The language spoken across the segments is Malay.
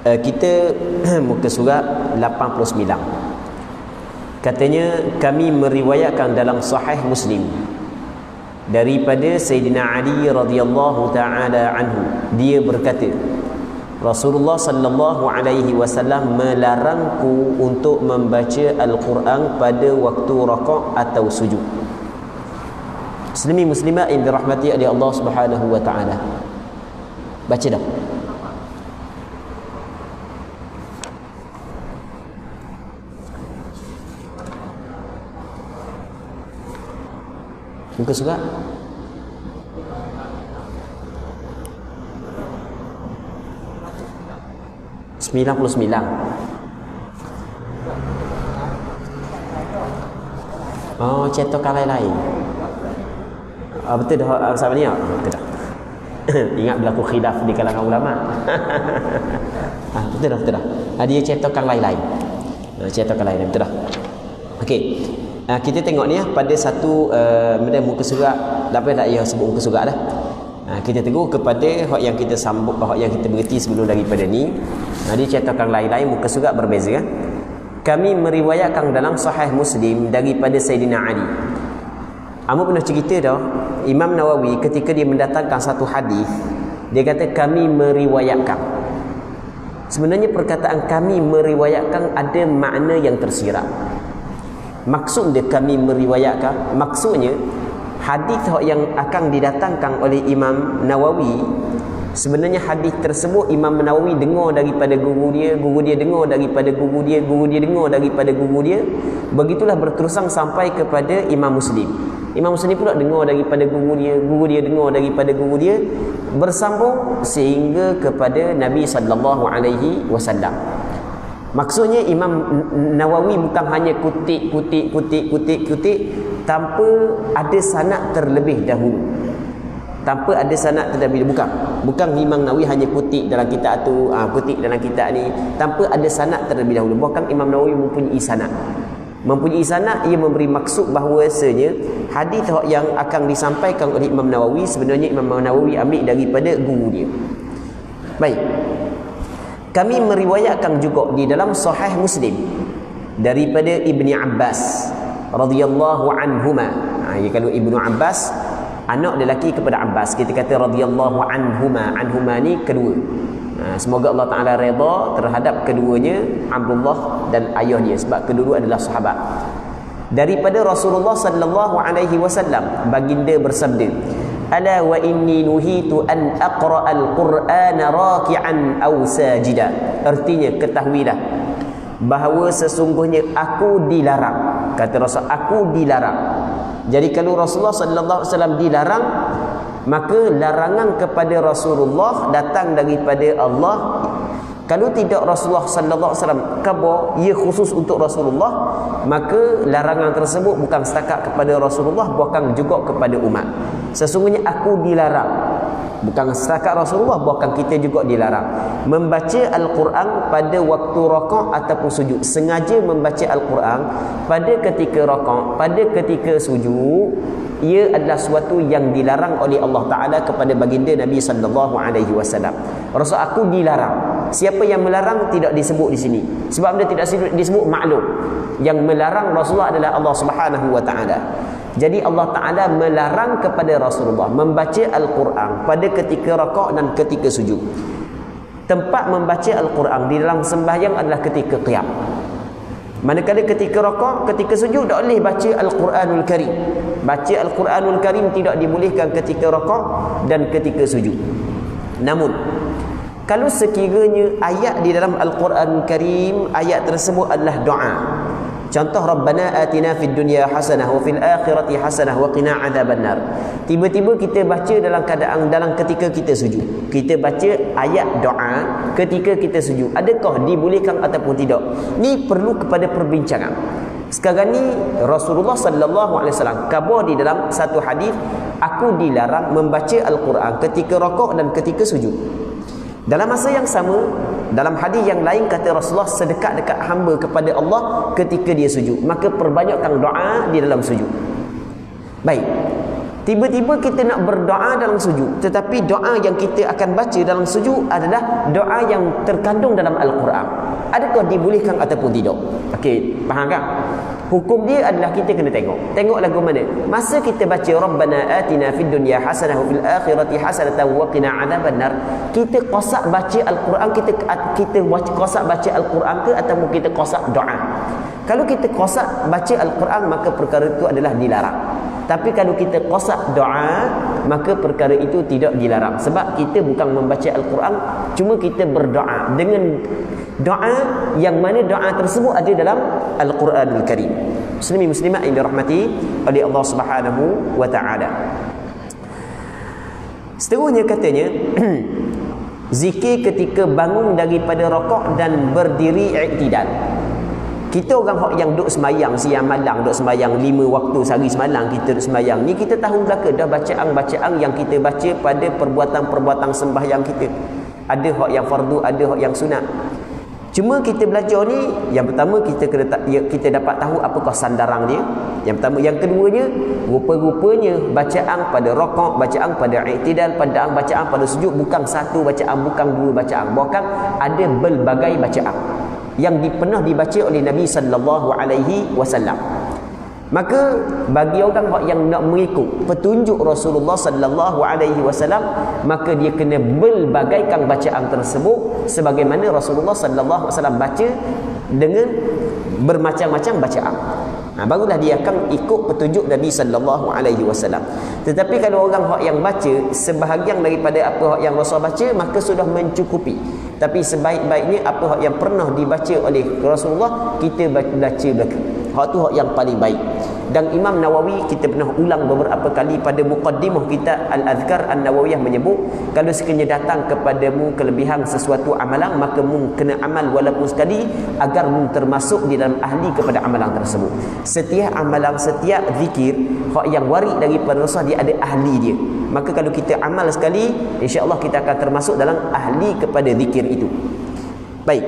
Kita muka surat 89. Katanya kami meriwayatkan dalam Sahih Muslim daripada Sayyidina Ali radhiyallahu taala anhu, dia berkata, Rasulullah sallallahu alaihi wasallam melarangku untuk membaca Al-Quran pada waktu rakaat atau sujud. Muslimin muslimat yang dirahmati oleh Allah Subhanahu wa taala, baca dah. Muka surat 99. Oh, cetakan lain-lain. Betul dah sahabat ni? Betul dah. Ingat berlaku khilaf di kalangan ulama. Betul dah. Dia cetakan lain-lain. Cetakan lain, betul dah. Okey. Kita tengok ni pada satu muka surat, tak apa tak ya sebut muka surat dah. Kita tegur kepada hak yang kita sambung, hak yang kita berhenti sebelum daripada ni. Dia cetakan lain-lain, muka surat berbeza kan. Kami meriwayatkan dalam Sahih Muslim daripada Sayyidina Ali. Amu pernah cerita dah, Imam Nawawi ketika dia mendatangkan satu hadis, dia kata kami meriwayatkan. Sebenarnya perkataan kami meriwayatkan ada makna yang tersirat. Maksud dia kami meriwayatkan, maksudnya hadis yang akan didatangkan oleh Imam Nawawi, sebenarnya hadis tersebut Imam Nawawi dengar daripada guru dia dengar daripada guru dia dengar daripada guru dia. Begitulah berterusan sampai kepada Imam Muslim. Imam Muslim pula dengar daripada guru dia dengar daripada guru dia, bersambung sehingga kepada Nabi sallallahu alaihi wasallam. Maksudnya Imam Nawawi bukan hanya kutip tanpa ada sanad terlebih dahulu. Bukan Imam Nawawi hanya kutip dalam kitab tu, kutip dalam kitab ni tanpa ada sanad terlebih dahulu. Bahkan Imam Nawawi mempunyai sanad. Ia memberi maksud bahawasanya hadis yang akan disampaikan oleh Imam Nawawi sebenarnya Imam Nawawi ambil daripada guru dia. Baik. Kami meriwayatkan juga di dalam Sahih Muslim daripada Ibni Abbas radhiyallahu anhuma. Kalau Ibnu Abbas anak lelaki kepada Abbas, kita kata radhiyallahu anhuma. Anhuma ni kedua. Semoga Allah Taala redha terhadap keduanya, Abdullah dan ayah dia, sebab kedua adalah sahabat. Daripada Rasulullah sallallahu alaihi wasallam, baginda bersabda, ala wa inni nuhitu an aqra'al qur'ana raki'an aw sajida. Artinya ketahuilah bahawa sesungguhnya aku dilarang. Kata Rasul, aku dilarang. Jadi kalau Rasulullah sallallahu alaihi wasallam dilarang, maka larangan kepada Rasulullah datang daripada Allah. Kalau tidak Rasulullah sallallahu alaihi wasallam khabar ia khusus untuk Rasulullah, maka larangan tersebut bukan setakat kepada Rasulullah, bahkan juga kepada umat. Sesungguhnya aku dilarang, bukan setakat Rasulullah, bahkan kita juga dilarang membaca Al-Quran pada waktu rakaat ataupun sujud. Sengaja membaca Al-Quran pada ketika rakaat, pada ketika sujud, ia adalah suatu yang dilarang oleh Allah Ta'ala kepada baginda Nabi sallallahu alaihi wasallam. Rasul, aku dilarang. Siapa yang melarang tidak disebut di sini. Sebab dia tidak disebut maklum. Yang melarang Rasulullah adalah Allah Subhanahu wa Ta'ala. Jadi Allah Ta'ala melarang kepada Rasulullah membaca Al-Quran pada ketika rakaat dan ketika sujud. Tempat membaca Al-Quran di dalam sembahyang adalah ketika qiyam. Manakala ketika rakaat, ketika sujud tak boleh baca Al-Quranul Karim. Baca Al-Quranul Karim tidak dibolehkan ketika rakaat dan ketika sujud. Namun kalau sekiranya ayat di dalam Al-Quranul Karim, ayat tersebut adalah doa. Contoh, Rabbana atina fid dunya hasanah wa fil akhirati hasanah wa qina adzabannar. Tiba-tiba kita baca dalam keadaan dalam ketika kita sujud. Kita baca ayat doa ketika kita sujud. Adakah dibolehkan ataupun tidak? Ni perlu kepada perbincangan. Sekarang ni Rasulullah sallallahu alaihi wasallam khabar di dalam satu hadis, aku dilarang membaca Al-Quran ketika rakaat dan ketika sujud. Dalam masa yang sama, dalam hadis yang lain kata Rasulullah sedekat-dekat hamba kepada Allah ketika dia sujud. Maka perbanyakkan doa di dalam sujud. Baik. Tiba-tiba kita nak berdoa dalam sujud, tetapi doa yang kita akan baca dalam sujud adalah doa yang terkandung dalam Al-Quran. Adakah dibolehkan ataupun tidak? Okey, faham tak? Hukum dia adalah kita kena tengok. Tengok lagu mana. Masa kita baca Rabbana atina fid dunya hasanah wa fil akhirati hasanatan wa qina adzabannar, kita qasak baca Al-Quran, kita qasak baca Al-Quran ke ataupun kita qasak doa? Kalau kita qasak baca Al-Quran, maka perkara itu adalah dilarang. Tapi kalau kita qasak doa, maka perkara itu tidak dilarang. Sebab kita bukan membaca Al-Quran, cuma kita berdoa dengan doa yang mana doa tersebut ada dalam Al-Quranul Karim. Muslimin muslimat yang dirahmati oleh Allah Subhanahu wa taala. Seterusnya katanya zikir ketika bangun daripada rakaat dan berdiri i'tidal. Kita orang yang duduk sembahyang siang malam, duduk sembahyang 5 waktu sehari semalam kita duduk sembahyang ni, kita tahu belaka dah bacaan-bacaan yang kita baca pada perbuatan-perbuatan sembahyang kita. Ada hak yang fardu, ada hak yang sunat. Cuma kita belajar ni, yang pertama kita dapat tahu apakah sandaran dia. Yang pertama, yang keduanya, rupa-rupanya bacaan pada rakaat, bacaan pada i'tidal, bacaan pada sujud bukan satu bacaan, bukan dua bacaan, bahkan ada berbagai bacaan yang pernah dibaca oleh Nabi sallallahu alaihi wasallam. Maka bagi orang yang nak mengikut petunjuk Rasulullah sallallahu alaihi wasallam, maka dia kena belbagaikan bacaan tersebut sebagaimana Rasulullah sallallahu alaihi wasallam baca dengan bermacam-macam bacaan. Barulah dia akan ikut petunjuk Nabi sallallahu alaihi wasallam. Tetapi kalau orang yang baca sebahagian daripada apa yang Rasul baca, maka sudah mencukupi. Tapi sebaik-baiknya apa yang pernah dibaca oleh Rasulullah, kita baca belaka. Hak tu hak yang paling baik. Dan Imam Nawawi, kita pernah ulang beberapa kali pada muqaddimah kita Al-Azkar An-Nawawiyah menyebut, kalau sekiranya datang kepadamu kelebihan sesuatu amalan, maka mu kena amal walaupun sekali, agar mu termasuk di dalam ahli kepada amalan tersebut. Setiap amalan, setiap zikir hak yang warid daripada Rasul, dia ada ahli dia. Maka kalau kita amal sekali, insya-Allah kita akan termasuk dalam ahli kepada zikir itu. Baik.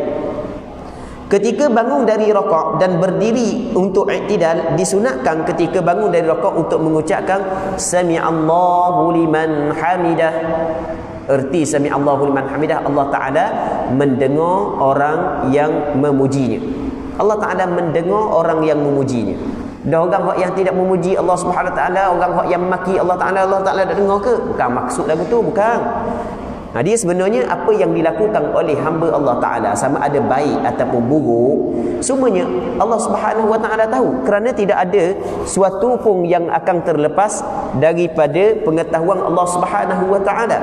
Ketika bangun dari rakaat dan berdiri untuk i'tidal, disunatkan ketika bangun dari rakaat untuk mengucapkan sami'allahu liman hamidah. Erti sami'allahu liman hamidah, Allah Ta'ala mendengar orang yang memujinya. Allah Ta'ala mendengar orang yang memujinya. Dan orang yang tidak memuji Allah Subhanahu Wa Ta'ala, orang yang maki Allah Ta'ala, Allah Ta'ala tak dengar ke? Bukan maksud lagu tu, bukan. Dia sebenarnya apa yang dilakukan oleh hamba Allah Ta'ala, sama ada baik ataupun buruk, semuanya Allah Subhanahu Wa Ta'ala tahu. Kerana tidak ada suatu pun yang akan terlepas daripada pengetahuan Allah Subhanahu Wa Ta'ala.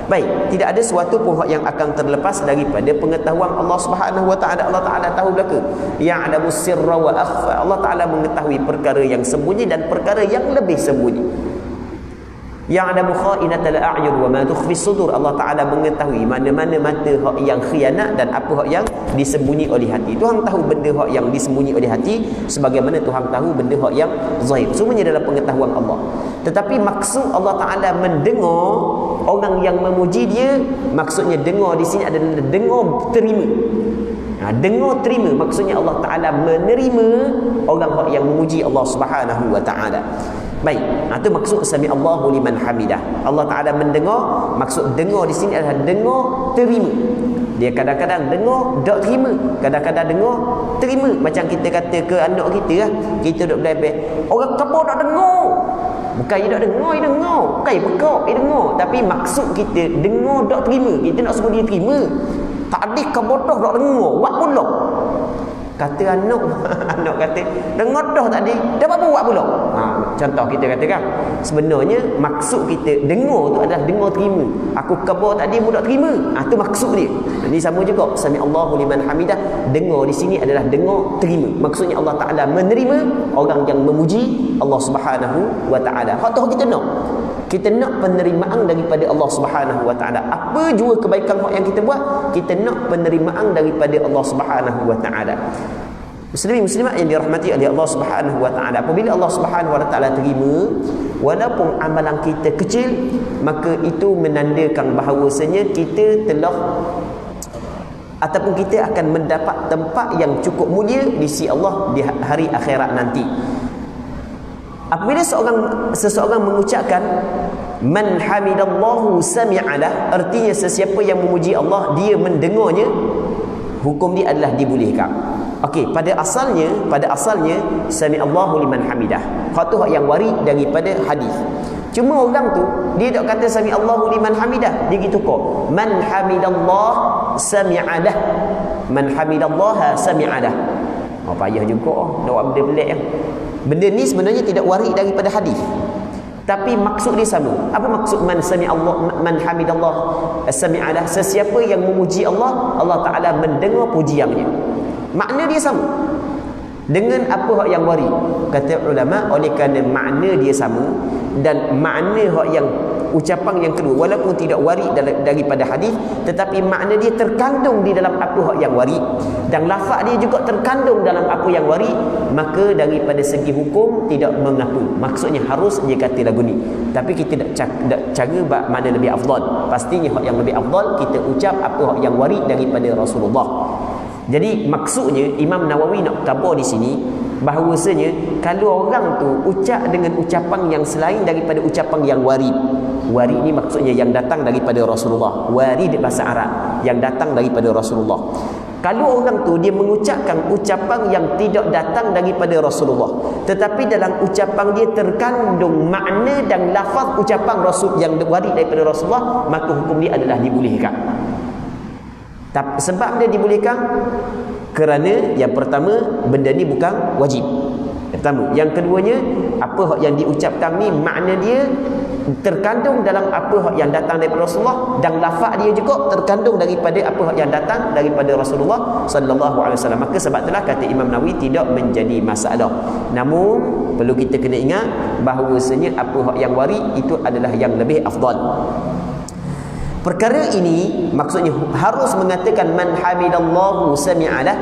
Baik, tidak ada suatu pun yang akan terlepas daripada pengetahuan Allah Subhanahu Wa Ta'ala. Allah Ta'ala tahu belaka. Ya'lamu sirra wa akhfa. Allah Ta'ala mengetahui perkara yang sembunyi dan perkara yang lebih sembunyi. Ya'lamu kha'inatal a'yun wa ma tukhfi sudur. Allah Ta'ala mengetahui mana-mana mata hak yang khianat dan apa hak yang disembunyi oleh hati. Tuhan tahu benda hak yang disembunyi oleh hati sebagaimana Tuhan tahu benda hak yang zahir. Semuanya dalam pengetahuan Allah. Tetapi maksud Allah Ta'ala mendengar orang yang memuji dia, maksudnya dengar di sini adalah dengar terima. Dengar terima, maksudnya Allah Ta'ala menerima orang yang memuji Allah Subhanahu Wa Ta'ala. Baik, itu maksud sami'allahu liman hamidah. Allah Ta'ala mendengar, maksud dengar di sini adalah dengar terima. Dia kadang-kadang dengar tak terima, kadang-kadang dengar terima. Macam kita kata ke anak kita lah, kita duduk belabek, orang kebal tak dengar. Bukan dia tak dengar, dia dengar. Bukan dia pekak, dia dengar. Tapi maksud kita dengar tak terima, kita nak suruh dia terima. Tak ada kebodoh tak dengar, buat pula. Kata anak anak kata dengar dah tadi, dapat buat pula. Contoh kita katakan, sebenarnya maksud kita dengar tu adalah dengar terima. Aku khabar tadi budak terima. Tu maksud dia. Ini sama juga sami'allahu liman hamidah, dengar di sini adalah dengar terima. Maksudnya Allah Ta'ala menerima orang yang memuji Allah Subhanahu Wa Ta'ala. Hak tu kita nak. Kita nak penerimaan daripada Allah Subhanahu Wa Ta'ala. Apa jua kebaikan yang kita buat, kita nak penerimaan daripada Allah Subhanahu Wa Ta'ala. Muslimin muslimat yang dirahmati oleh Allah Subhanahu Wa Ta'ala, apabila Allah Subhanahu Wa Ta'ala terima walaupun amalan kita kecil, maka itu menandakan bahawasanya kita telah ataupun kita akan mendapat tempat yang cukup mulia di sisi Allah di hari akhirat nanti. Apabila seseorang mengucapkan man hamidallahu sami'alah, artinya sesiapa yang memuji Allah dia mendengarnya, hukum dia adalah dibolehkan. Okey, pada asalnya sami'allahu liman hamidah. Hak tu hak yang warid daripada hadis. Cuma orang tu dia tak kata sami'allahu liman hamidah, dia gitu kok. Man hamidallah sami'alah. Man hamidallah sami'alah. Oh payah juga nak buat benda pelik kan. Benda ni sebenarnya tidak warid daripada hadis. Tapi maksud dia sama. Apa maksud man sami'allah man hamidallah sami'alah? Sesiapa yang memuji Allah, Allah Taala mendengar pujiannya. Makna dia sama dengan apa yang warid. Kata ulama, oleh kerana makna dia sama dan makna yang ucapan yang kedua walaupun tidak warid daripada hadis, tetapi makna dia terkandung di dalam apa yang warid dan lafaz dia juga terkandung dalam apa yang warid, maka daripada segi hukum tidak mengapa. Maksudnya harus dia kata lagu ni. Tapi kita tak cara mana lebih afdal. Pastinya hak yang lebih afdal kita ucap apa yang warid daripada Rasulullah. Jadi maksudnya Imam Nawawi nak khabar di sini bahawasanya kalau orang tu ucap dengan ucapan yang selain daripada ucapan yang warid. Warid ni maksudnya yang datang daripada Rasulullah. Warid bahasa Arab yang datang daripada Rasulullah. Kalau orang tu dia mengucapkan ucapan yang tidak datang daripada Rasulullah, tetapi dalam ucapan dia terkandung makna dan lafaz ucapan Rasul yang warid daripada Rasulullah, maka hukum dia adalah dibolehkan. Sebab dia dibolehkan kerana yang pertama benda ni bukan wajib. Pertama, yang keduanya apa yang diucapkan ni makna dia terkandung dalam apa yang datang daripada Rasulullah dan lafaz dia juga terkandung daripada apa yang datang daripada Rasulullah sallallahu alaihi wasallam. Maka sebab itulah kata Imam Nawawi tidak menjadi masalah. Namun perlu kita kena ingat bahawasanya apa yang warid itu adalah yang lebih afdal. Perkara ini maksudnya harus mengatakan man hamidallahu sami'alah,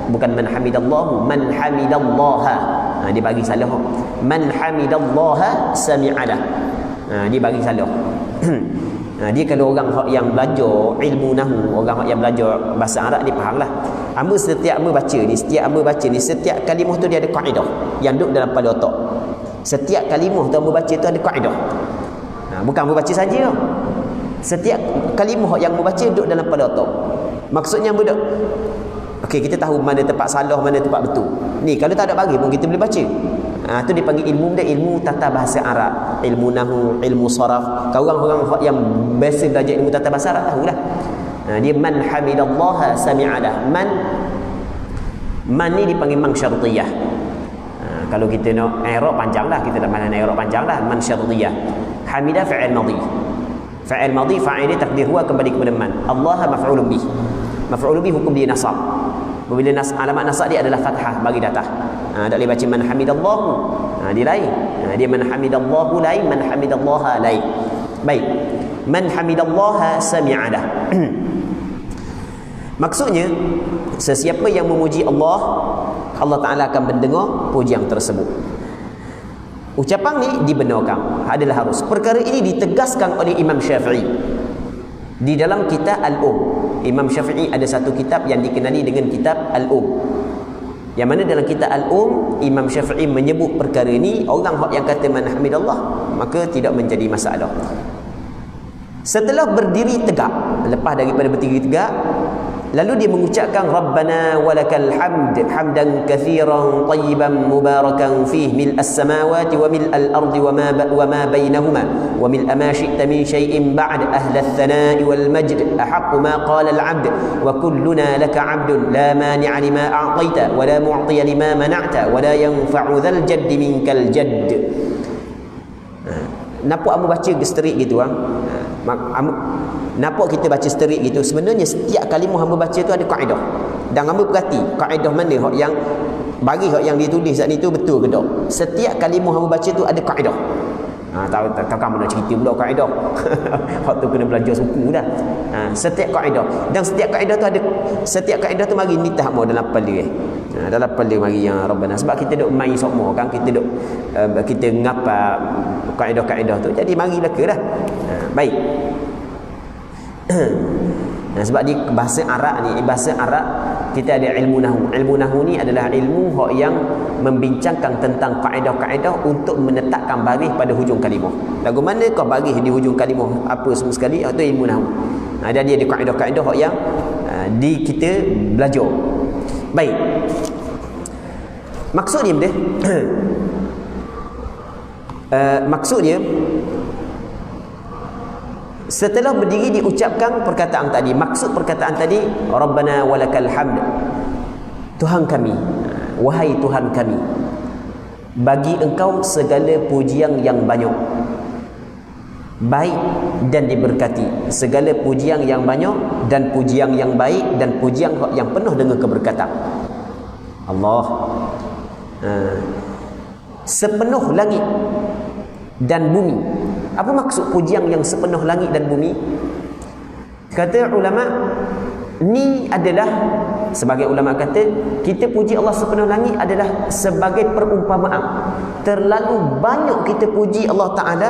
bukan man hamidallahu, man hamidallaha. Dia bagi salah. Man hamidallaha sami'alah. Dia bagi salah. Dia kalau orang yang belajar ilmu nahu, orang yang belajar bahasa Arab dia fahamlah. Setiap baca ni, setiap kalimah tu dia ada kaedah yang duduk dalam kepala otak. Setiap kalimah tu baca tu ada kaedah. Bukan baca saja. Setiap kalimah yang membaca duduk dalam kepala otak. Maksudnya budak. Okey, kita tahu mana tempat salah, mana tempat betul. Ni kalau tak ada bagi pun kita boleh baca. Tu dipanggil ilmu dia, ilmu tata bahasa Arab, ilmu nahwu, ilmu saraf. Kau orang yang biasa belajar ilmu tata bahasa Arab tahulah. Dia man hamidallaha sami'alah. Man ni dipanggil man syartiyah. Kalau kita nak i'rab panjanglah, kita dah mana i'rab panjanglah. Man syartiyah. Hamidah fi'il madhi. Fa'il madhi, fa'il dia takdir huwa kembali kepada man. Allah maf'ulun bih. Maf'ulun bih hukum dia nasab. Bila alamat nasab dia adalah fathah bagi datah. Tak boleh baca man hamidallahu. Dia lain. Dia man hamidallahu lain, man hamidallaha lain. Baik. Man hamidallaha sami'alah. Maksudnya sesiapa yang memuji Allah, Allah Taala akan mendengar pujian tersebut. Ucapan ni dibenarkan, adalah harus. Perkara ini ditegaskan oleh Imam Syafi'i di dalam kitab Al-Um. Imam Syafi'i ada satu kitab yang dikenali dengan kitab Al-Um. Yang mana dalam kitab Al-Um, Imam Syafi'i menyebut perkara ini, orang yang kata man hamidallah, maka tidak menjadi masalah. Setelah berdiri tegak, lepas daripada berdiri tegak, lalu dia mengucapkan Rabbana walakal hamd hamdan katsiran tayyiban mubarakan fih mil'as samawati wa mil'al ardi wa ma bainahuma wa mil'a ma syi'ta min syai'in ba'd ahla ath-thana'i wal majd ahaqqu ma qala al-'abd wa kulluna laka 'abdun la mani'a lima a'taita wa la mu'tiya lima mana'ta wa la yanfa'u dzal jaddi minkal jadd. Nampak amu baca gesterik gitu nampak kita baca sterik gitu. Sebenarnya setiap kalimah hamba baca tu ada kaedah. Dan hamba perhati kaedah mana hak yang bagi hak yang ditulis saat itu betul ke tak. Setiap kalimah hamba baca tu ada kaedah. Takkan mana cerita pula kaedah. Hak tu kena belajar suku dah. Setiap kaedah. Dan setiap kaedah tu mari nitah mau dalam kepala dalam kepala mari yang Rabbana. Sebab kita duk main sokmo kan, kita ngapa kaedah-kaedah tu. Jadi mari belaka dah. Baik. Sebab di bahasa Arab ni, bahasa Arab kita ada ilmu nahwu. Ilmu nahwu ni adalah ilmu yang membincangkan tentang kaedah-kaedah untuk menetapkan baris pada hujung kalimah. Lagu mana kau baris di hujung kalimah apa semua sekali, itu ilmu nahwu. Dia ada kaedah-kaedah yang di kita belajar. Baik. Maksudnya dia maksudnya setelah berdiri diucapkan perkataan tadi, maksud perkataan tadi Rabbana walakal hamd, Tuhan kami, wahai Tuhan kami, bagi engkau segala pujian yang banyak, baik dan diberkati, segala pujian yang banyak dan pujian yang baik dan pujian yang penuh dengan keberkatan. Allah sepenuh langit dan bumi. Apa maksud pujian yang sepenuh langit dan bumi? Kata ulama, ni adalah, sebagai ulama kata, kita puji Allah sepenuh langit adalah sebagai perumpamaan. Terlalu banyak kita puji Allah Ta'ala,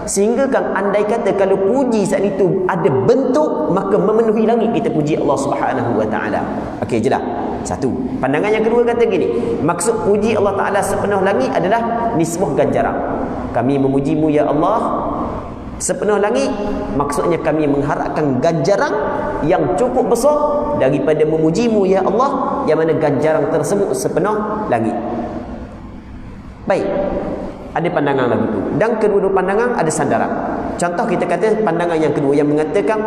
sehingga kan andai kata kalau puji saat itu ada bentuk, maka memenuhi langit kita puji Allah Subhanahu wa Ta'ala. Okey je dah. Satu. Pandangan yang kedua kata gini, maksud puji Allah Ta'ala sepenuh langit adalah nisbah ganjaran. Kami memujimu ya Allah sepenuh langit, maksudnya kami mengharapkan ganjaran yang cukup besar daripada memujimu ya Allah, yang mana ganjaran tersebut sepenuh langit. Baik, ada pandangan lagu tu, dan kedua-dua pandangan ada sandaran. Contoh kita kata pandangan yang kedua yang mengatakan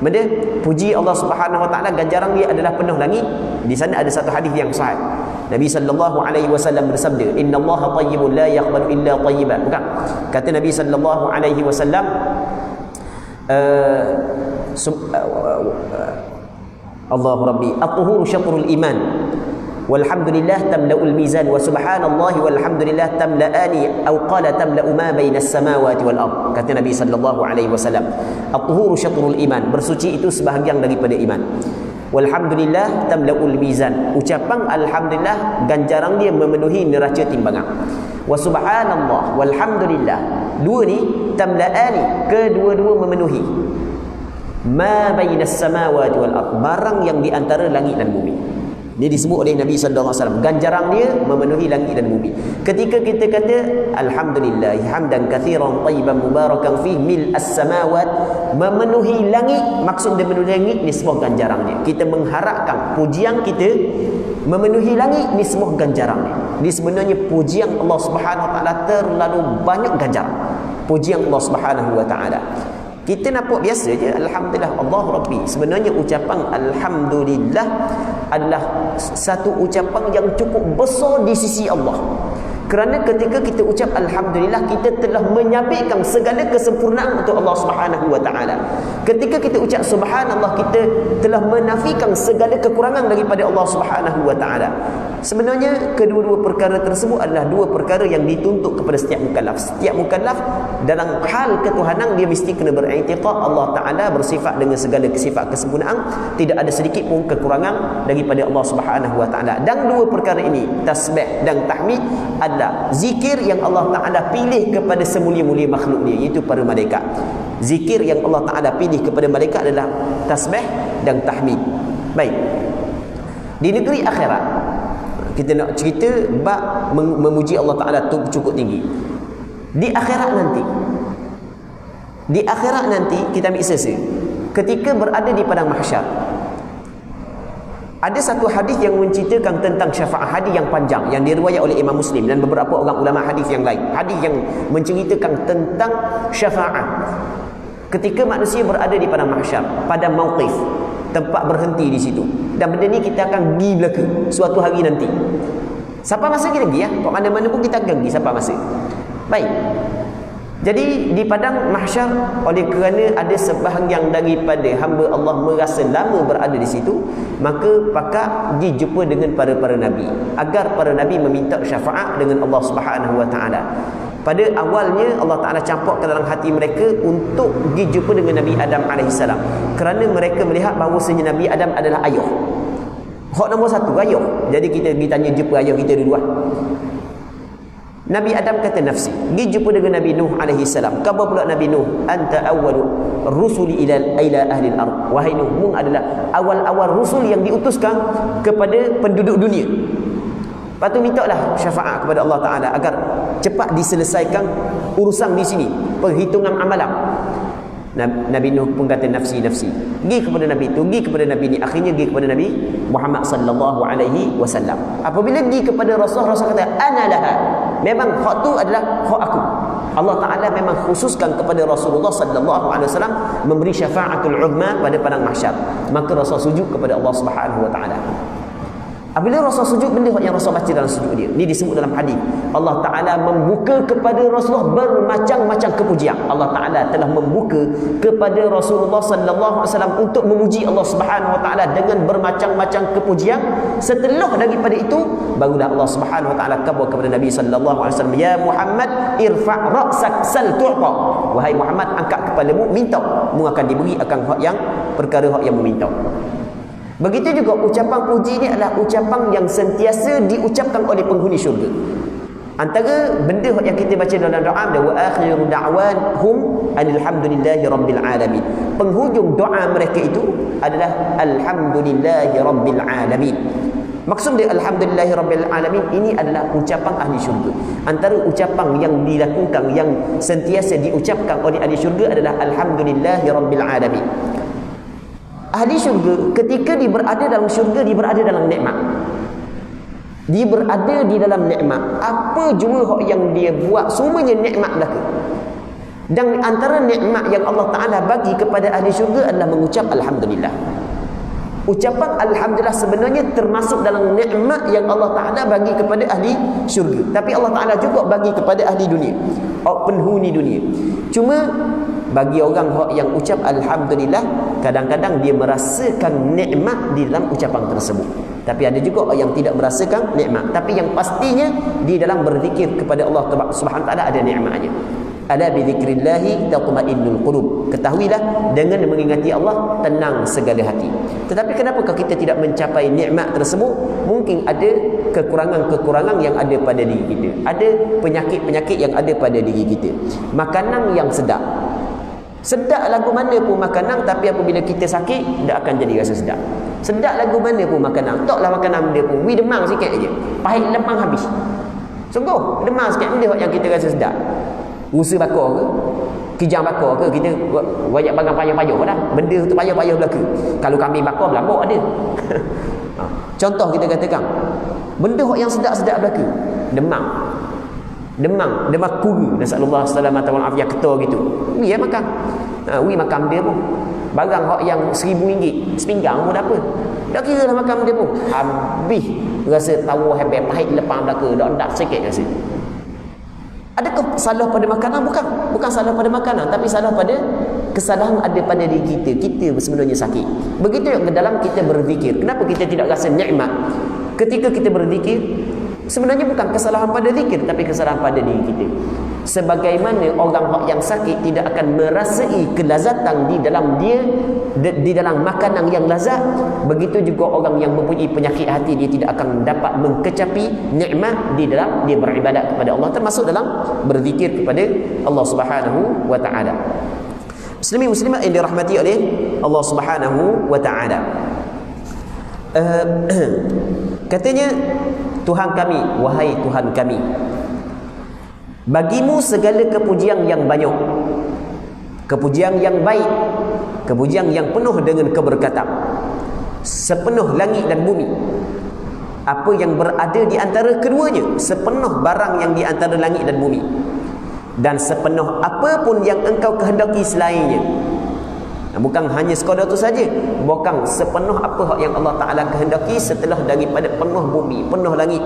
benda puji Allah Subhanahu wa Ta'ala ganjaran dia adalah penuh langit. Di sana ada satu hadis yang sahih. Nabi sallallahu alaihi wasallam bersabda, innallaha tayyibun la yaqbalu illa tayyiban. Bukan, kata Nabi sallallahu alaihi wasallam, Allahu rabbi at-tuhuru syatrul iman walhamdulillah tamla'ul mizan wa subhanallahi walhamdulillah tamla'ani aw qala tamla'u ma bainas samawati wal ard. Kata Nabi sallallahu alaihi wasallam, at-tuhuru syatrul iman, bersuci itu sebahagian daripada iman. Walhamdulillah tamla'ul mizan, ucapan alhamdulillah ganjaran dia memenuhi neraca timbangan. Wa subhanallah walhamdulillah, dua ni tamla'ani, kedua-dua memenuhi ma bainas samawati wal ard, barang yang di antara langit dan bumi. Dia disebut oleh Nabi sallallahu alaihi wasallam, ganjaran dia memenuhi langit dan bumi. Ketika kita kata alhamdulillah hamdan katsiran tayyiban mubarakan fih mil as-samawat, memenuhi langit, maksud dia memenuhi langit ni semua ganjaran dia. Kita mengharapkan pujian kita memenuhi langit ni semua ganjaran dia. Ini sebenarnya pujian Allah Subhanahu wa Ta'ala terlalu banyak ganjaran. Pujian Allah Subhanahu wa Ta'ala kita nampak biasa je, alhamdulillah Allah Rabbi. Sebenarnya ucapan alhamdulillah adalah satu ucapan yang cukup besar di sisi Allah. Kerana ketika kita ucap alhamdulillah, kita telah menyabitkan segala kesempurnaan untuk Allah Subhanahu wa Ta'ala. Ketika kita ucap subhanallah, kita telah menafikan segala kekurangan daripada Allah Subhanahu wa Ta'ala. Sebenarnya kedua-dua perkara tersebut adalah dua perkara yang dituntut kepada setiap mukallaf. Setiap mukallaf dalam hal ketuhanan dia mesti kena beriktikad Allah Ta'ala bersifat dengan segala sifat kesempurnaan, tidak ada sedikit pun kekurangan daripada Allah Subhanahu wa Ta'ala. Dan dua perkara ini, tasbih dan tahmid, adalah zikir yang Allah Ta'ala pilih kepada semulia-mulia makhluk dia, iaitu para malaikat. Zikir yang Allah Ta'ala pilih kepada malaikat adalah tasbih dan tahmid. Baik, di negeri akhirat kita nak cerita bab memuji Allah Ta'ala tu cukup tinggi. Di akhirat nanti kita ambil sesi ketika berada di padang mahsyar, ada satu hadis yang menceritakan tentang syafaat, hadis yang panjang yang diriwayat oleh Imam Muslim dan beberapa orang ulama hadis yang lain. Hadis yang menceritakan tentang syafaat ketika manusia berada di padang mahsyar, pada mauqif, tempat berhenti di situ. Dan benda ni kita akan pergi belaka suatu hari nanti. Siapa masa kita pergi ya? Kat mana-mana pun kita akan pergi siapa masa. Baik. Jadi di padang mahsyar, oleh kerana ada sebahagian daripada hamba Allah merasa lama berada di situ, maka pakak dijumpa dengan para nabi agar para nabi meminta syafaat dengan Allah Subhanahu wa Ta'ala. Pada awalnya Allah Ta'ala campur ke dalam hati mereka untuk pergi jumpa dengan Nabi Adam AS, kerana mereka melihat bahawasanya Nabi Adam adalah ayah. Hak nombor satu, ayah. Jadi kita pergi tanya jumpa ayah kita dulu lah. Nabi Adam kata nafsi. Pergi jumpa dengan Nabi Nuh alaihi salam. Khabar pula Nabi Nuh, anta awwalu rusuli ila ahli al-ard. Wahai Nuh, mung adalah awal-awal rusul yang diutuskan kepada penduduk dunia. Lepas tu mintalah syafaat kepada Allah Taala agar cepat diselesaikan urusan di sini, perhitungan amalan. Nabi Nuh pun kata nafsi. Pergi kepada Nabi itu, pergi kepada Nabi ini, akhirnya pergi kepada Nabi Muhammad sallallahu alaihi wasallam. Apabila pergi kepada Rasul kata ana laha. Memang hak tu adalah hak aku. Allah Taala memang khususkan kepada Rasulullah sallallahu alaihi wasallam memberi syafaatul uzma pada padang mahsyar. Maka Rasul sujud kepada Allah Subhanahu wa taala. Apabila Rasul sujud, benda yang Rasul baca dalam sujud dia, ini disebut dalam hadis, Allah Ta'ala membuka kepada Rasulullah bermacam-macam kepujian. Allah Ta'ala telah membuka kepada Rasulullah sallallahu alaihi wasallam untuk memuji Allah Subhanahu wa taala dengan bermacam-macam kepujian. Setelah daripada itu, barulah Allah Subhanahu wa taala khabar kepada Nabi sallallahu alaihi wasallam, ya Muhammad irfa' ra'sak sal tu'ta. Wahai Muhammad, angkat kepalamu, minta, mu akan diberi akan hak yang perkara hak yang meminta. Begitu juga ucapan puji ini adalah ucapan yang sentiasa diucapkan oleh penghuni syurga. Antara benda yang kita baca dalam doa adalah wa akhiru da'wanhum alhamdulillahi rabbil alamin. Penghujung doa mereka itu adalah alhamdulillahi rabbil alamin. Maksud dia alhamdulillahi rabbil alamin ini adalah ucapan ahli syurga. Antara ucapan yang dilakukan yang sentiasa diucapkan oleh ahli syurga adalah alhamdulillahi rabbil alamin. Ahli syurga ketika dia berada dalam syurga, dia berada dalam nikmat. Dia berada di dalam nikmat. Apa jua yang dia buat, semuanya nikmat belaka. Dan antara nikmat yang Allah Ta'ala bagi kepada ahli syurga adalah mengucap alhamdulillah. Ucapan alhamdulillah sebenarnya termasuk dalam nikmat yang Allah Ta'ala bagi kepada ahli syurga. Tapi Allah Ta'ala juga bagi kepada ahli dunia, penghuni dunia. Cuma bagi orang yang ucap alhamdulillah, kadang-kadang dia merasakan nikmat di dalam ucapan tersebut. Tapi ada juga yang tidak merasakan nikmat. Tapi yang pastinya di dalam berzikir kepada Allah Subhanahu wa taala ada nikmatnya. Ala bi dzikrillah tatma'innul qulub. Ketahuilah dengan mengingati Allah tenang segala hati. Tetapi kenapakah kita tidak mencapai nikmat tersebut? Mungkin ada kekurangan-kekurangan yang ada pada diri kita. Ada penyakit-penyakit yang ada pada diri kita. Makanan yang sedap. Sedap lagu mana pun makanan, tapi apabila kita sakit, tak akan jadi rasa sedap. Sedap lagu mana pun makanan, taklah makanan dia pun demam sikit aja, pahit lemang habis. Sungguh demam sikit benda yang kita rasa sedap. Usaha bakar ke, kijang bakar ke, kita banyak bangang payah-payah dah. Benda tu payah-payah belaka. Kalau kami bakar belakang ada. Contoh kita katakan, benda yang sedap-sedap belaka, demam kuru, nasallallahu alaihi wa afiyah ketua gitu. Wi makan. Wi makan dia pun. Barang hak yang RM1,000 sepinggang pun apa. Tak kira lah makan dia pun. Habis rasa tahu hebat pahit lepang belaka, dak sikit rasa. Adakah salah pada makanan? Bukan salah pada makanan, tapi salah pada kesalahan ada pada diri kita. Kita sebenarnya sakit. Begitu juga dalam kita berzikir. Kenapa kita tidak rasa nikmat ketika kita berzikir? Sebenarnya bukan kesalahan pada zikir, tapi kesalahan pada diri kita. Sebagaimana orang yang sakit tidak akan merasai kelazatan di dalam dia, di dalam makanan yang lazat, begitu juga orang yang mempunyai penyakit hati, dia tidak akan dapat mengkecapi nikmat di dalam dia beribadat kepada Allah, termasuk dalam berzikir kepada Allah Subhanahu wa taala. Muslimin muslimat yang dirahmati oleh Allah Subhanahu wa taala. Katanya, Tuhan kami, wahai Tuhan kami, bagimu segala kepujian yang banyak, kepujian yang baik, kepujian yang penuh dengan keberkatan, sepenuh langit dan bumi, apa yang berada di antara keduanya, sepenuh barang yang di antara langit dan bumi, dan sepenuh apa pun yang engkau kehendaki selainnya. Bukan hanya sekadar itu saja, bukan sepenuh apa yang Allah Ta'ala kehendaki setelah daripada penuh bumi, penuh langit.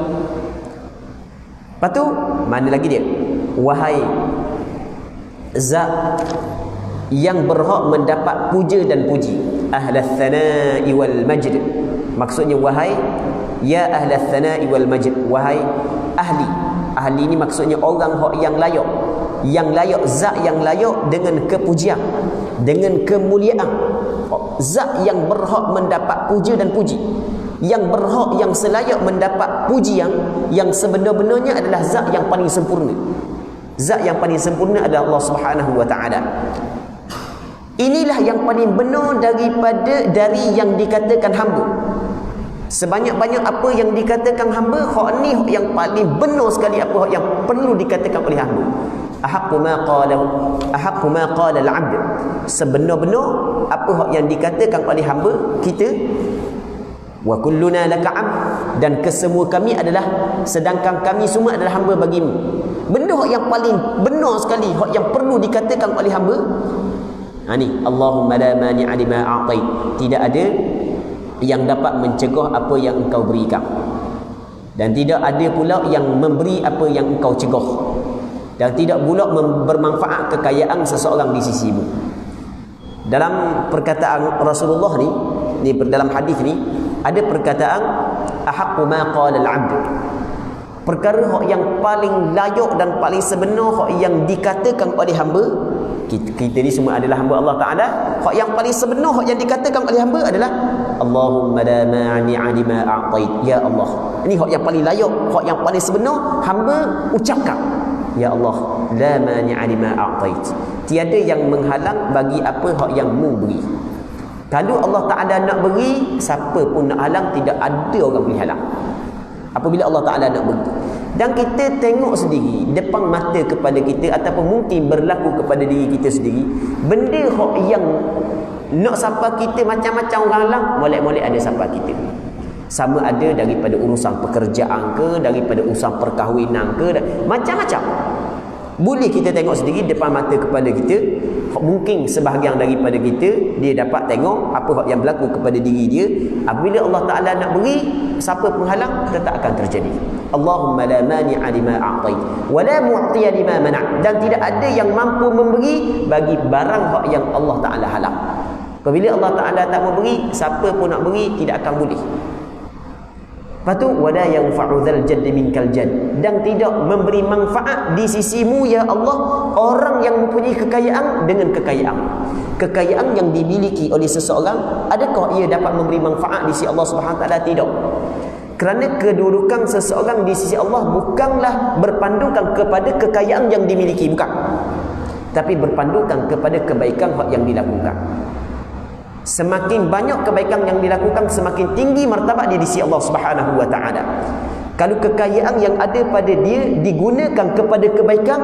Lepas tu, mana lagi dia? Wahai zat yang berhak mendapat puja dan puji, ahlas thana'i wal majd. Maksudnya wahai ya ahlas thana'i wal majd, wahai ahli. Ahli ini maksudnya orang yang layak, zat yang layak dengan kepujian, dengan kemuliaan, zat yang berhak mendapat puja dan puji. yang berhak, yang selayak mendapat pujian, yang sebenar-benarnya adalah zat yang paling sempurna. Zat yang paling sempurna adalah Allah Subhanahu wa taala. Inilah yang paling benar dari yang dikatakan hamba. Sebanyak-banyak apa yang dikatakan hamba, hak ni hak yang paling benar sekali, apa hak yang perlu dikatakan oleh hamba. Ahaqqu ma qala al-'abd. Sebenar-benar apa hak yang dikatakan oleh hamba kita. Wa kulluna laka 'abd, dan kesemua kami adalah, sedangkan kami semua adalah hamba bagimu. Benda hak yang paling benar sekali, hak yang perlu dikatakan oleh hamba. Ni Allahumma la mani'a lima a'tait. Tidak ada yang dapat mencegah apa yang engkau berikan, dan tidak ada pula yang memberi apa yang engkau cegah, dan tidak pula bermanfaat kekayaan seseorang di sisimu. Dalam perkataan Rasulullah ni dalam hadis ni ada perkataan ahaqqu ma qala al-'abd. Perkara hak yang paling layak dan paling sebenar hak yang dikatakan oleh hamba. Kita ni semua adalah hamba Allah Ta'ala. Hak yang paling sebenar hak yang dikatakan oleh hamba adalah Allahumma la mani'a lima a'tait. Ya Allah, ini hak yang paling layak, hak yang paling sebenar hamba ucapkan. Ya Allah, la mani'a lima a'tait. Tiada yang menghalang bagi apa hak yang mu beri. Kalau Allah Ta'ala nak beri, siapa pun nak halang, tidak ada orang boleh halang apabila Allah Ta'ala nak beri. Dan kita tengok sendiri depan mata kepada kita, ataupun mungkin berlaku kepada diri kita sendiri, benda hak yang nak sapa kita macam-macam orang halang, molek-molek ada sapa kita. Sama ada daripada urusan pekerjaan ke, daripada urusan perkahwinan ke, macam-macam. Boleh kita tengok sendiri depan mata kepada kita. Mungkin sebahagian daripada kita, dia dapat tengok apa yang berlaku kepada diri dia. Apabila Allah Ta'ala nak beri, siapa penghalang, tetap akan terjadi. Allahumma la mani'a lima a'tait wa la mu'tiya lima mana'. Dan tidak ada yang mampu memberi bagi barang hak yang Allah Ta'ala halang. Apabila Allah Ta'ala tak memberi, siapa pun nak beri tidak akan boleh. Lepas tu wala yanfa'u dzal jadd minkal jadd, dan tidak memberi manfaat di sisimu ya Allah orang yang mempunyai kekayaan dengan kekayaan. Kekayaan yang dimiliki oleh seseorang, adakah ia dapat memberi manfaat di sisi Allah Subhanahu Wa Taala? Tidak. Kerana kedudukan seseorang di sisi Allah bukanlah berpandukan kepada kekayaan yang dimiliki, bukan, tapi berpandukan kepada kebaikan yang dilakukan. Semakin banyak kebaikan yang dilakukan, semakin tinggi martabat dia di sisi Allah Subhanahu wa taala. Kalau kekayaan yang ada pada dia digunakan kepada kebaikan,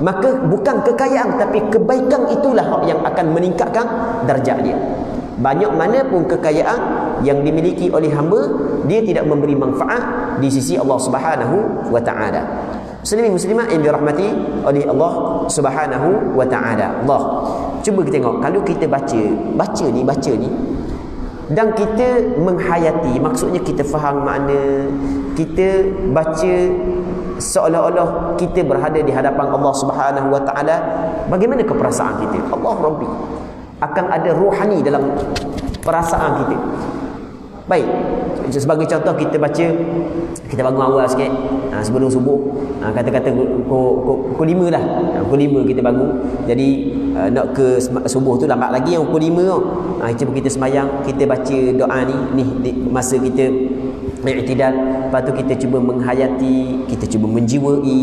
maka bukan kekayaan tapi kebaikan itulah yang akan meningkatkan darjat dia. Banyak mana pun kekayaan yang dimiliki oleh hamba, dia tidak memberi manfaat di sisi Allah Subhanahu wa taala. Muslimin muslimat yang dirahmati oleh Allah Subhanahu wa taala. Allah, cuba kita tengok, kalau kita baca ni dan kita menghayati, maksudnya kita faham makna, kita baca seolah-olah kita berada di hadapan Allah Subhanahu wa taala, bagaimana perasaan kita? Allah Rabbi, akan ada rohani dalam perasaan kita. Baik, sebagai contoh, kita baca, kita bangun awal sikit, sebelum subuh, kata-kata pukul 5 lah, pukul 5 kita bangun. Jadi nak ke subuh tu lambat lagi, yang pukul 5 tu. Cuba kita semayang, kita baca doa ni masa kita i'tidal. Lepas tu kita cuba menghayati, kita cuba menjiwai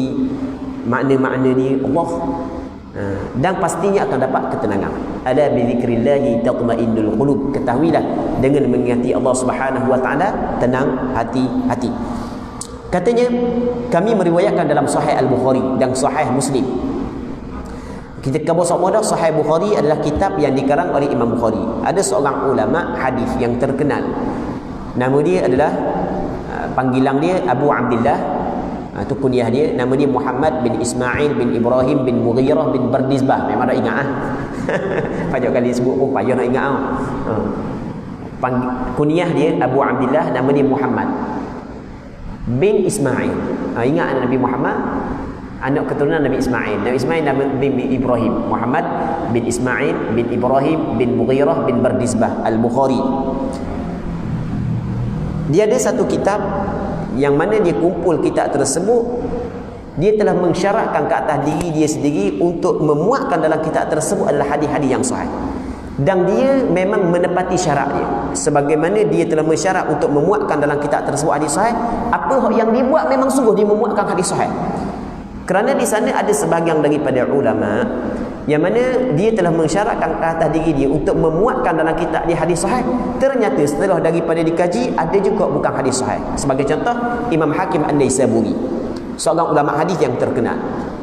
makna-makna ni Allah, dan pastinya akan dapat ketenangan. Ala bi dzikrillahi tatma'innul qulub. Ketahuilah, dengan mengingati Allah Subhanahu wa taala, tenang hati-hati. Katanya, kami meriwayatkan dalam Sahih Al-Bukhari dan Sahih Muslim. Kita kabar sama dah, Sahih Bukhari adalah kitab yang dikarang oleh Imam Bukhari. Ada seorang ulama hadis yang terkenal. Nama dia adalah, panggilan dia Abu Abdillah. Itu kunyah dia. Nama dia Muhammad bin Ismail bin Ibrahim bin Mughirah bin Bardizbah. Memang dah ingat banyak kali sebut pun payah nak ingat. Kunyah dia Abu Abdillah, nama dia Muhammad bin Ismail. Ingat Nabi Muhammad, anak keturunan Nabi Ismail. Nabi Ismail nama bin Ibrahim. Muhammad bin Ismail bin Ibrahim bin Mughirah bin Bardizbah Al-Bukhari. Dia ada satu kitab yang mana dia kumpul kitab tersebut. Dia telah mensyaratkan ke atas diri dia sendiri untuk memuatkan dalam kitab tersebut adalah hadis-hadis yang sahih. dan dia memang menepati syarat dia, sebagaimana dia telah mensyarat untuk memuatkan dalam kitab tersebut hadis sahih. Apa yang dia buat memang sungguh dia memuatkan hadis sahih. Kerana di sana ada sebahagian daripada ulama yang mana dia telah mensyaratkan ke atas diri dia untuk memuatkan dalam kitab dia hadis sahih, ternyata setelah daripada dikaji ada juga bukan hadis sahih. Sebagai contoh, Imam Hakim An-Naisaburi, seorang ulama hadis yang terkenal,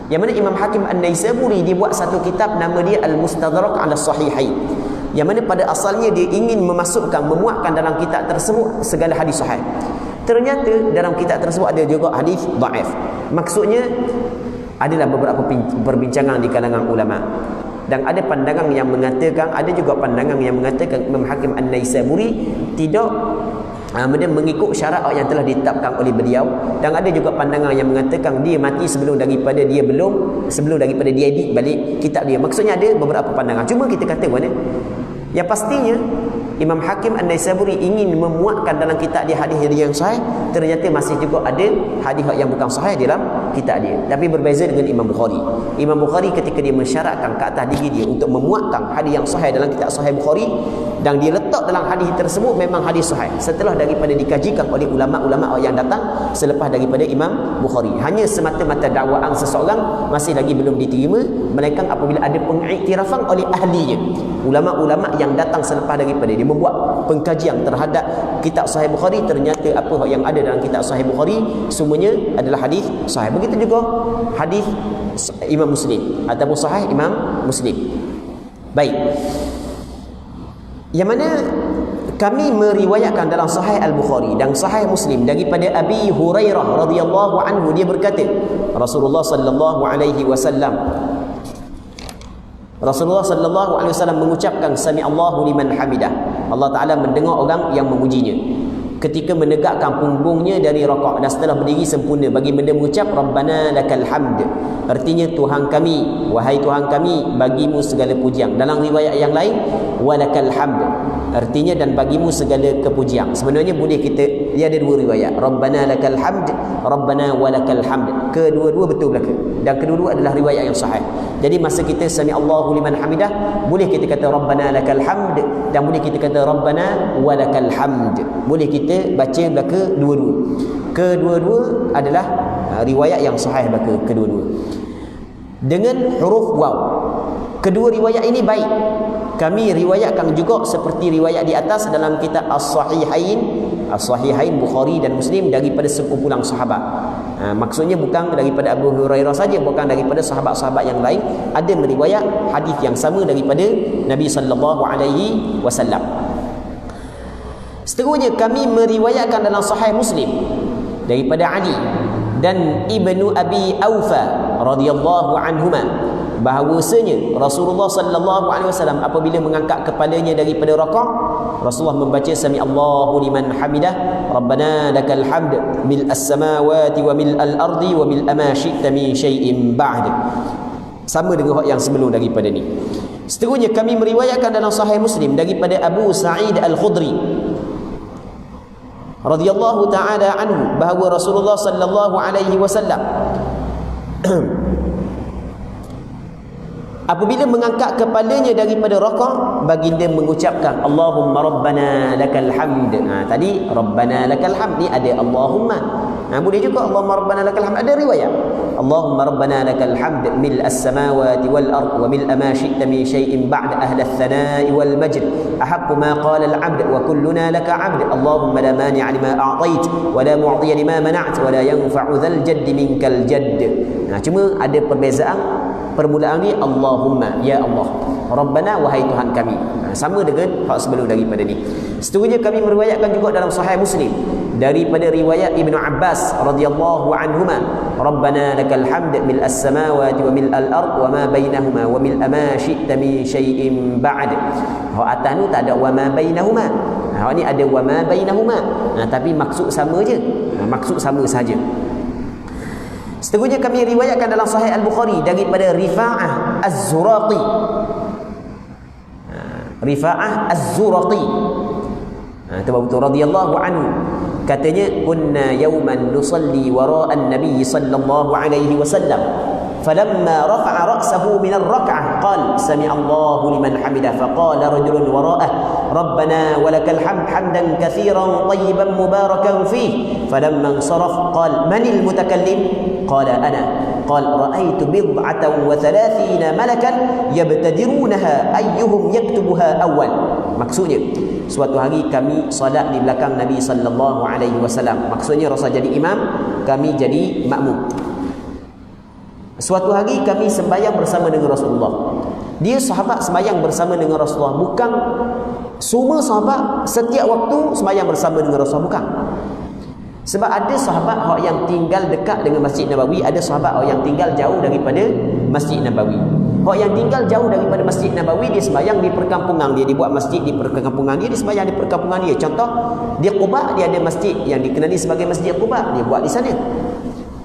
yang mana Imam Hakim An-Naisaburi dia buat satu kitab nama dia Al-Mustadrak 'ala Sahihain, yang mana pada asalnya dia ingin memuatkan dalam kitab tersebut segala hadis sahih. Ternyata dalam kitab tersebut ada juga hadis dhaif. Maksudnya adalah beberapa perbincangan di kalangan ulama, dan ada pandangan yang mengatakan, ada juga pandangan yang mengatakan Imam Hakim An-Naisaburi tidak mengikut syarat yang telah ditetapkan oleh beliau, dan ada juga pandangan yang mengatakan dia mati sebelum daripada dia edit balik kitab dia. Maksudnya ada beberapa pandangan. Cuma kita kata mana yang pastinya Imam Hakim An-Naisaburi ingin memuatkan dalam kitab dia hadis yang sahih, ternyata masih juga ada hadis yang bukan sahih dalam kitab dia. Tapi berbeza dengan Imam Bukhari. Imam Bukhari ketika dia mensyaratkan ke atas diri dia untuk memuatkan hadis yang sahih dalam kitab Sahih Bukhari, dan dia letak dalam hadis tersebut memang hadis sahih setelah daripada dikajikan oleh ulama-ulama yang datang selepas daripada Imam Bukhari. Hanya semata-mata dakwaan seseorang masih lagi belum diterima, melainkan apabila ada pengiktirafan oleh ahlinya, ulama-ulama yang datang selepas daripada dia membuat pengkajian terhadap kitab Sahih Bukhari, ternyata apa yang ada dalam kitab Sahih Bukhari semuanya adalah hadis sahih. Begitu juga hadis Imam Muslim ataupun Sahih Imam Muslim. Baik, yang mana kami meriwayatkan dalam Sahih Al-Bukhari dan Sahih Muslim daripada Abi Hurairah radhiyallahu anhu, dia berkata Rasulullah sallallahu alaihi wasallam mengucapkan sami Allahu liman hamidah. Allah Taala mendengar orang yang memujinya ketika menegakkan punggungnya dari rakaat, dan setelah berdiri sempurna bagi benda mengucap Rabbana lakal hamd. Artinya Tuhan kami, wahai Tuhan kami, bagimu segala pujian. Dalam riwayat yang lain walakal hamd, artinya dan bagimu segala kepujian. Sebenarnya boleh kita, dia ada dua riwayat, Rabbana lakal hamd, Rabbana walakal hamd. Kedua-dua betul belaka, dan kedua-dua adalah riwayat yang sahih. Jadi masa kita sami Allahu liman hamidah, boleh kita kata Rabbana lakal hamd, dan boleh kita kata Rabbana walakal hamd. Boleh kita baca belaka dua-dua. Kedua-dua adalah riwayat yang sahih belaka kedua-dua dengan huruf waw. Kedua riwayat ini baik. Kami riwayatkan juga seperti riwayat di atas dalam kitab As-Sahihain Bukhari dan Muslim daripada sekumpulan sahabat. Maksudnya bukan daripada Abu Hurairah saja, bukan daripada sahabat-sahabat yang lain, ada meriwayat hadis yang sama daripada Nabi sallallahu alaihi wasallam. Seterusnya kami meriwayatkan dalam Sahih Muslim daripada Ali dan Ibnu Abi Aufa radhiyallahu anhuma bahawasanya Rasulullah sallallahu alaihi wasallam apabila mengangkat kepalanya daripada rakaat, Rasulullah membaca sami Allahu liman hamidah, Rabbana lakal hamd mil as-samawati wa mil al-ardi wa mil ma syi'ta min syai'in ba'd. Sama dengan yang sebelum daripada ni. Seterusnya kami meriwayatkan dalam Sahih Muslim daripada Abu Sa'id Al-Khudri radhiyallahu taala anhu bahawa Rasulullah sallallahu alaihi wasallam apabila mengangkat kepalanya daripada rakaat, baginda mengucapkan Allahumma rabbana lakal hamd. Tadi rabbana lakal hamd, ni ada Allahumma. Boleh juga Allahumma rabbana lakal hamd, ada riwayat Allahumma rabbana lakal hamd mil as-samawati wal ard wa mil ma syi'ta min syai'in ba'da ahli ats-tsana'i wal majd ahaqqu ma qala al-'abd wa kulluna laka 'abd Allahumma la mani'a lima a'tait wa la mu'tiya lima mana'at wa la yanfa'u dzal jadd minkal jadd. Cuma ada perbezaan. Permulaan ni Allahumma, ya Allah, Rabbana, wahai Tuhan kami. Sama dengan hak sebelum daripada ni. Seterusnya kami meriwayatkan juga dalam Sahih Muslim daripada riwayat Ibnu Abbas radhiyallahu anhuma, Rabbana lakal hamd mil as-samawati wa mil al-ard wa ma bainahuma wa mil ma syi'ta min syai'in ba'd. Hak atas tu tak ada wa ma bainahuma. Hak ni ada wa ma bainahuma. Tapi maksud sama je. Maksud sama saja. Seterusnya kami riwayatkan dalam Sahih Al-Bukhari daripada Rifa'ah Az-Zuraqi. Rifa'ah Az-Zuraqi. Betul radhiyallahu anhu. Katanya kunna yawman nusalli wara'an nabiy sallallahu alaihi wasallam. Falamma rafa'a ra'sahu min ar-rak'ah قال سمع الله لمن حمده فقال رجل وراءه ربنا ولك الحمد حمدا كثيرا طيبا مباركا فيه فلما انصرف قال من المتكلم قال أنا قال رأيت 37 ملكا يبتدرونها أيهم يكتبها أول. Maksudnya suatu hari kami salat di belakang Nabi sallallahu alaihi wasallam. Maksudnya Rasul jadi imam, kami jadi makmum. Suatu hari kami sembahyang bersama dengan Rasulullah. Dia sahabat sembahyang bersama dengan Rasulullah. Bukan semua sahabat setiap waktu sembahyang bersama dengan Rasulullah, bukan. Sebab ada sahabat yang tinggal dekat dengan Masjid Nabawi, ada sahabat yang tinggal jauh daripada Masjid Nabawi. Orang yang tinggal jauh daripada Masjid Nabawi, dia sembahyang di perkampungan dia, buat masjid di perkampungan dia, dia sembahyang di perkampungan dia. Contoh, dia Quba, dia ada masjid yang dikenali sebagai Masjid Quba, dia buat di sana.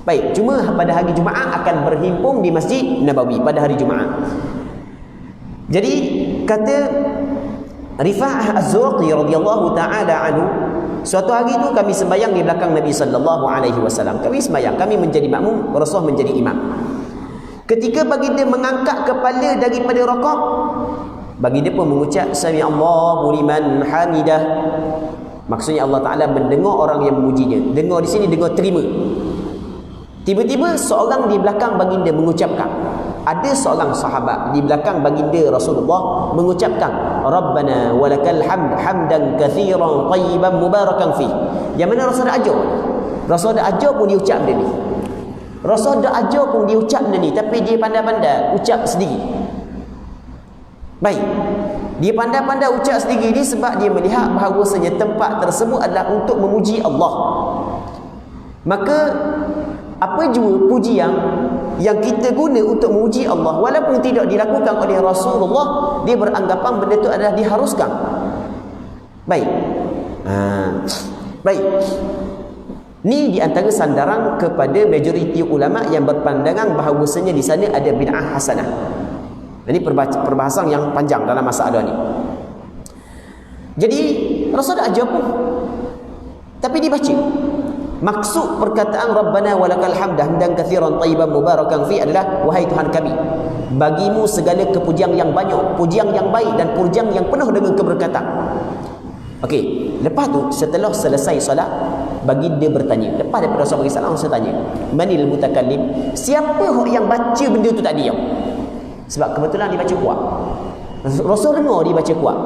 Baik, cuma pada hari Jumaat akan berhimpun di Masjid Nabawi pada hari Jumaat. Jadi kata Rifa'ah Az-Zurqi radhiyallahu taala anhu, suatu hari itu kami sembahyang di belakang Nabi sallallahu alaihi wasallam. Kami sembahyang, kami menjadi makmum, Rasul menjadi imam. Ketika baginda mengangkat kepala daripada rakaat, baginda pun mengucap sami Allahu liman hamidah. Maksudnya Allah Taala mendengar orang yang memujinya. Dengar di sini dengar terima. Tiba-tiba seorang di belakang baginda mengucapkan, ada seorang sahabat di belakang baginda Rasulullah mengucapkan Rabbana walakal hamd hamdan katsiran tayyiban mubarakan fi. Yang mana Rasul dah ajar. Rasul dah ajar pun dia ucap dia ni. Rasul dah ajar pun dia ucap dia ni, tapi dia pandai-pandai ucap sendiri. Baik, dia pandai-pandai ucap sendiri ni sebab dia melihat bahawasanya tempat tersebut adalah untuk memuji Allah. Maka apa jua puji yang kita guna untuk memuji Allah, walaupun tidak dilakukan oleh Rasulullah, dia beranggapan benda itu adalah diharuskan. Baik. Baik. Ni di antara sandaran kepada majoriti ulama yang berpandangan bahawasanya di sana ada bid'ah hasanah. Ini perbahasan yang panjang dalam masalah ni. Jadi Rasul dah ajar pun, tapi dibaca. Maksud perkataan Rabbana walakal hamd hamdan katsiran tayyiban mubarakan fi adalah wahai Tuhan kami, bagimu segala kepujian yang banyak, pujian yang baik dan pujian yang penuh dengan keberkatan. Okey, lepas tu setelah selesai solat, baginda bertanya. Lepas daripada Rasul bagi salam, Rasul tanya, manil mutakallim? Siapa yang baca benda tu tadi? Sebab kebetulan dia baca kuat. Rasul dengar dia baca kuat.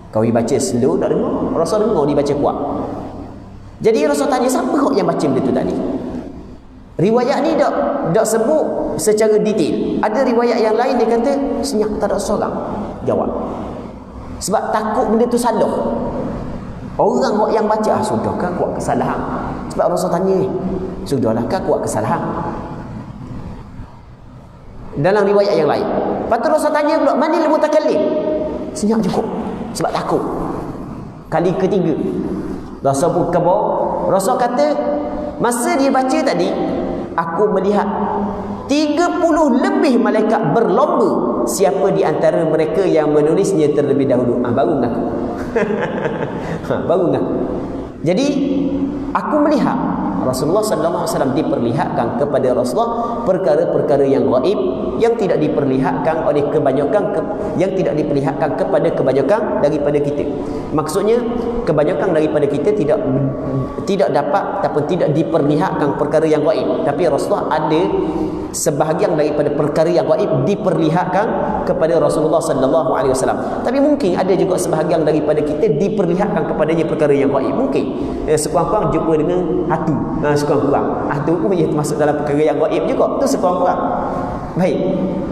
Kau baca slow tak dengar? Rasul dengar dia baca kuat. Jadi Rasul tanya, siapa yang baca benda tu tadi? Riwayat ni tak sebut secara detail. Ada riwayat yang lain dia kata senyap, tak ada seorang jawab. Sebab takut benda tu salah. Orang yang baca, sudahkah kuat kesalahan? Sebab Rasul tanya, sudahkah kuat kesalahan? Dalam riwayat yang lain. Lepas tu Rasul tanya pula, manil mutakallim? Senyap cukup. Sebab takut. Kali ketiga, Rasul pun kebal. Rasul kata, masa dia baca tadi, aku melihat 30 lebih malaikat berlomba siapa di antara mereka yang menulisnya terlebih dahulu. Baru ngaku. Baru ngaku. Jadi aku melihat Rasulullah sallallahu alaihi wasallam diperlihatkan kepada Rasulullah perkara-perkara yang gaib yang tidak diperlihatkan oleh kebanyakan yang tidak diperlihatkan kepada kebanyakan daripada kita. Maksudnya kebanyakan daripada kita tidak dapat ataupun tidak diperlihatkan perkara yang gaib, tapi Rasulullah ada sebahagian daripada perkara yang gaib diperlihatkan kepada Rasulullah sallallahu alaihi wasallam. Tapi mungkin ada juga sebahagian daripada kita diperlihatkan kepadanya perkara yang gaib. Mungkin sekurang-kurang jumpa dengan hantu. Sekurang-kurang hantu pun ia termasuk dalam perkara yang gaib juga. Tu sekurang-kurang. Baik.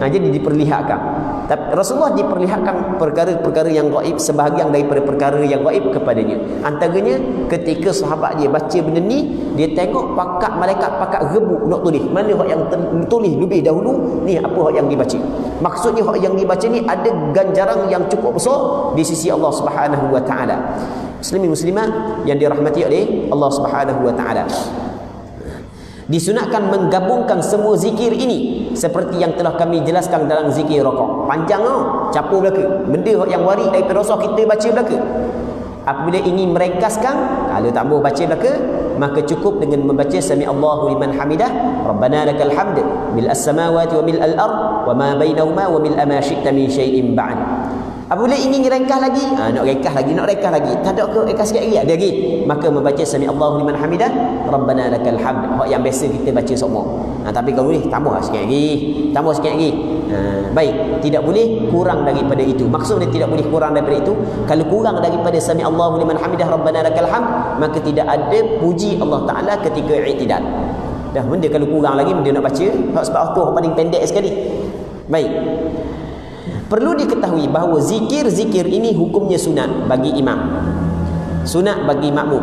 Jadi diperlihatkan. Tapi Rasulullah diperlihatkan perkara-perkara yang gaib, sebahagian daripada perkara yang gaib kepadanya. Antaranya ketika sahabat dia baca benda ni, dia tengok malaikat pakat rebuk nak tulis. Mana hak yang tulis lebih dahulu, ni apa hak yang dibaca. Maksudnya hak yang dibaca ni ada ganjaran yang cukup besar di sisi Allah Subhanahu wa taala. Muslimin muslimat yang dirahmati oleh Allah Subhanahu wa taala. Disunatkan menggabungkan semua zikir ini seperti yang telah kami jelaskan dalam zikir rakaat. Panjang capur belaka. Benda yang waris daripada Rasul kita baca belaka. Apabila ingin meringkaskan, kalau tak mahu baca belaka, maka cukup dengan membaca sami Allahu liman hamidah, Rabbana lakal hamd mil as-samawati wa mil al-ard wa ma bainahuma wa mil ma syi'ta min syai'in ba'd. Apabila ingin ringkas lagi, nak ringkas lagi, tak ada ke ringkas sikit lagi, ada lagi, maka membaca sami Allahu liman hamidah, Rabbana lakal hamd, hak yang biasa kita baca semua. Tapi kalau boleh tambah sikit lagi. Baik, tidak boleh kurang daripada itu. Maksudnya tidak boleh kurang daripada itu. Kalau kurang daripada sami Allahu liman hamidah, Rabbana lakal hamd, maka tidak ada puji Allah Taala ketika i'tidal. Dah benda kalau kurang lagi benda nak baca, sebab tu paling pendek sekali. Baik. Perlu diketahui bahawa zikir ini hukumnya sunat bagi imam, sunat bagi makmum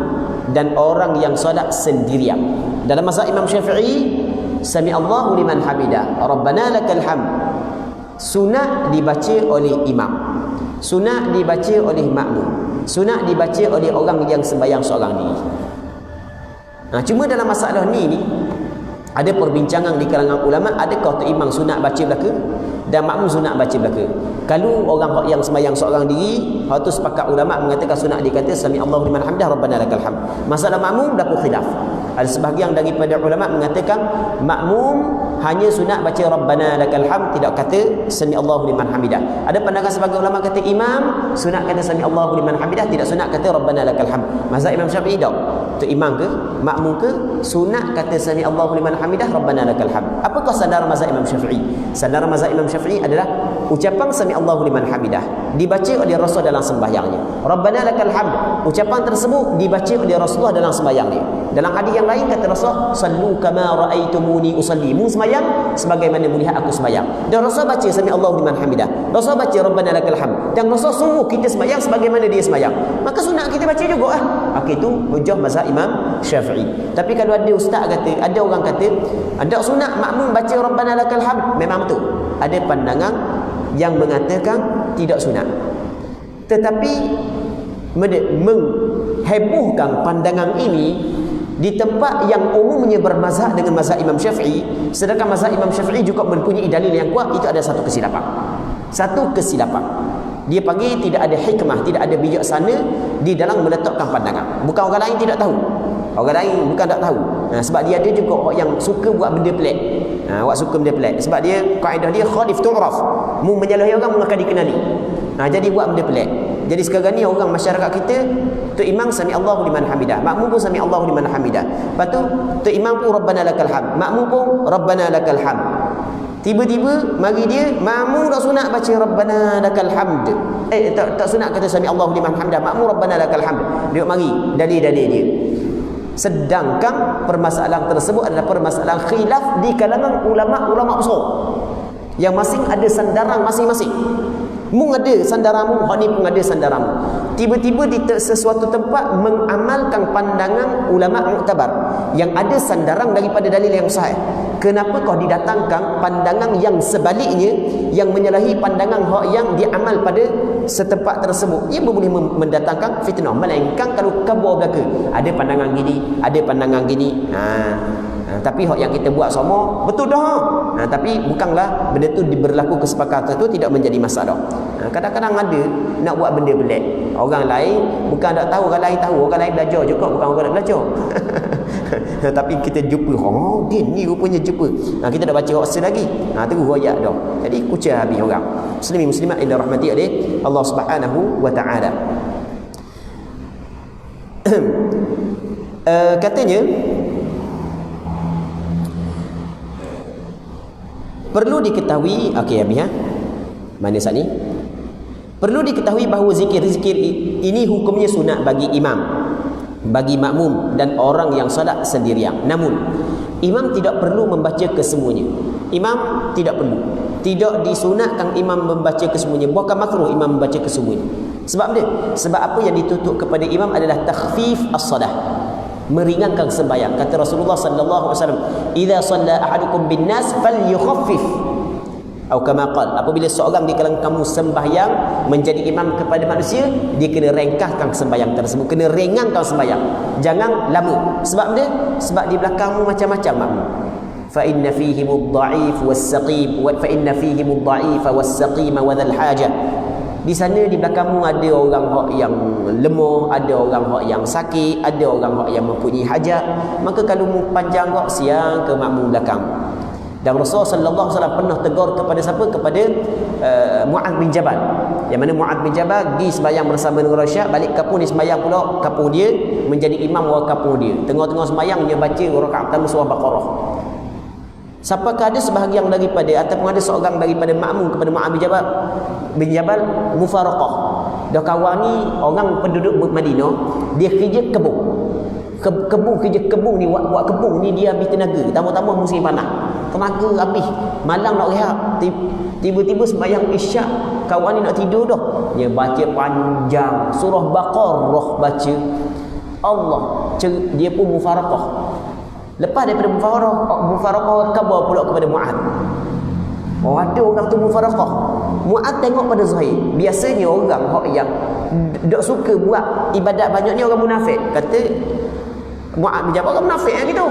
dan orang yang solat sendirian. Dalam mazhab Imam Syafi'i, sami Allahu liman hamidah, Rabbana lakal hamd, sunat dibaca oleh imam, sunat dibaca oleh makmum, sunat dibaca oleh orang yang sembahyang seorang diri. Cuma dalam masalah ni ada perbincangan di kalangan ulama, adakah tu imam sunat baca belaka dan makmum sunat baca belaka. Kalau orang yang sembahyang seorang diri, hal tu sepakat ulama mengatakan sunat dikata sami Allahu liman hamidah, Rabbana lakal hamd. Masalah makmum berlaku khilaf. Ada sebahagian daripada ulama mengatakan makmum hanya sunat baca Rabbana lakal hamd, tidak kata sami Allahu liman hamidah. Ada pandangan sebahagian ulama kata imam sunat kata sami Allahu liman hamidah, tidak sunat kata Rabbana lakal hamd. Mazhab Imam Syafi'i tak. Tu imam ke, makmum ke, sunat kata sami Allahu liman hamidah, Rabbana lakal hamd. Apakah sandaran mazhab Imam Syafi'i? Sandaran mazhab Imam Syafi'i adalah ucapan sami Allahu liman hamidah dibaca oleh Rasul dalam sembahyangnya. Rabbana lakal hamd, ucapan tersebut dibaca oleh Rasulullah dalam sembahyangnya. Dalam hadis yang lain kata Rasul, sallu kama raaitumuni usalli, mu sembahyang sebagaimana melihat aku sembahyang. Dan Rasul baca sami Allahu liman hamidah, Rasul baca Rabbana lakal hamd, dan Rasul suruh kita sembahyang sebagaimana dia sembahyang. Maka sunat kita baca juga Okey, itu hujah mazhab Imam Syafi'i. Tapi kalau ada ustaz kata, ada orang kata ada sunat makmum baca Rabbana lakal hamd, memang betul. Ada pandangan yang mengatakan tidak sunat. Tetapi menghebohkan pandangan ini di tempat yang umumnya bermazhab dengan mazhab Imam Syafi'i, sedangkan mazhab Imam Syafi'i juga mempunyai dalil yang kuat, itu ada satu kesilapan. Dia panggil tidak ada hikmah, tidak ada bijaksana di dalam meletakkan pandangan. Bukan orang lain tidak tahu, orang lain bukan tak tahu. Sebab dia ada juga orang yang suka buat benda pelik. Sebab dia kaedah dia khalif tu'raf, mu menyalahi orang maka dikenali. Jadi buat benda pelik. Jadi sekarang ni orang masyarakat kita, tu imam sami Allahu liman hamidah, makmum pun sami Allahu liman hamidah. Lepas tu imam pun Rabbana lakal hamd, makmum pun Rabbana lakal hamd. Tiba-tiba mari dia makmum tak sunat baca Rabbana lakal hamd. Tak sunat kata sami Allahu liman hamidah, makmum Rabbana lakal hamd. Dia mari dalil-dalil dia. Sedangkan permasalahan tersebut adalah permasalahan khilaf di kalangan ulama-ulama besar, yang masing ada sandaran masing-masing. Mung ada sandaranmu, hak ni pun ada sandaranmu. Tiba-tiba di sesuatu tempat mengamalkan pandangan ulama muktabar yang ada sandaran daripada dalil yang sahih. Kenapa kau didatangkan pandangan yang sebaliknya, yang menyalahi pandangan hak yang diamal pada setempat tersebut? Ia boleh mendatangkan fitnah. Melainkan kalau kabur belaka, ada pandangan gini, ada pandangan gini. Tapi hak yang kita buat semua betul dah. Tapi bukanlah benda tu berlaku kesepakatan tu tidak menjadi masalah. Kadang-kadang ada nak buat benda pelik. Orang lain bukan tak tahu, orang lain tahu, orang lain belajar juga, bukan orang nak belajar. Tapi kita jumpa, dia ni rupanya jumpa. Kita dah baca hak lagi. Terus royak dah. Jadi kucing habis orang. Muslimin muslimat yang dirahmati oleh Allah Subhanahu wa taala. Katanya perlu diketahui, mana saat ni? Perlu diketahui bahawa zikir-zikir ini hukumnya sunat bagi imam, bagi makmum dan orang yang solat sendirian. Namun imam tidak perlu membaca kesemuanya. Imam tidak perlu, tidak disunatkan imam membaca kesemuanya. Bukan makruh imam membaca kesemuanya. Sebab dia, sebab apa yang dituntut kepada imam adalah takhfif as-salah, meringankan sembahyang. Kata Rasulullah sallallahu alaihi wasallam, "Idza shalla ahadukum bin nas falyukhaffif." Atau kama qala, apabila seorang di kalangan kamu sembahyang menjadi imam kepada manusia, dia kena ringkaskan sembahyang tersebut, kena ringankan sembahyang. Jangan lama. Sebab dia, sebab di belakangmu macam-macam makmum. Fa inna fihim ad-dha'if was-saqim wa fa inna fihim ad-dha'ifa was-saqima wa dhal hajah. Di sana di belakangmu ada orang hak yang lemah, ada orang hak yang sakit, ada orang hak yang mempunyai hajat. Maka kalau mu panjang kok siang ke makmum belakang. Dan Rasulullah sallallahu alaihi wasallam pernah tegur kepada siapa? Kepada Mu'adz bin Jabal. Yang mana Mu'adz bin Jabal pergi sembahyang bersama dengan Rasyad, balik kampung dia sembahyang pula kampung dia, menjadi imam orang kampung dia. Tengah-tengah sembahyang dia baca rakaat pertama surah Baqarah. Siapakah ada sebahagian daripada ataupun ada seorang daripada makmum kepada Mu'adz bin Jabal mufaraqah. Dah kawan ni orang penduduk Madinah, dia kerja kebun. Kerja kebun ni, buat kebun ni dia habis tenaga. Tambah-tambah musim panas, tenaga habis, malam nak rehat. Tiba-tiba sembahyang isyak, kawan ni nak tidur dah, dia baca panjang surah Baqarah, baca Allah, dia pun mufaraqah. Lepas daripada mufaraqah khabar pula kepada Mu'adz. Oh, ada orang tu mufaraqah. Mu'adz tengok pada zahir. Biasanya orang yang dok suka buat ibadat banyak ni orang munafik. Kata Mu'adz bin Jabal orang munafik gitu.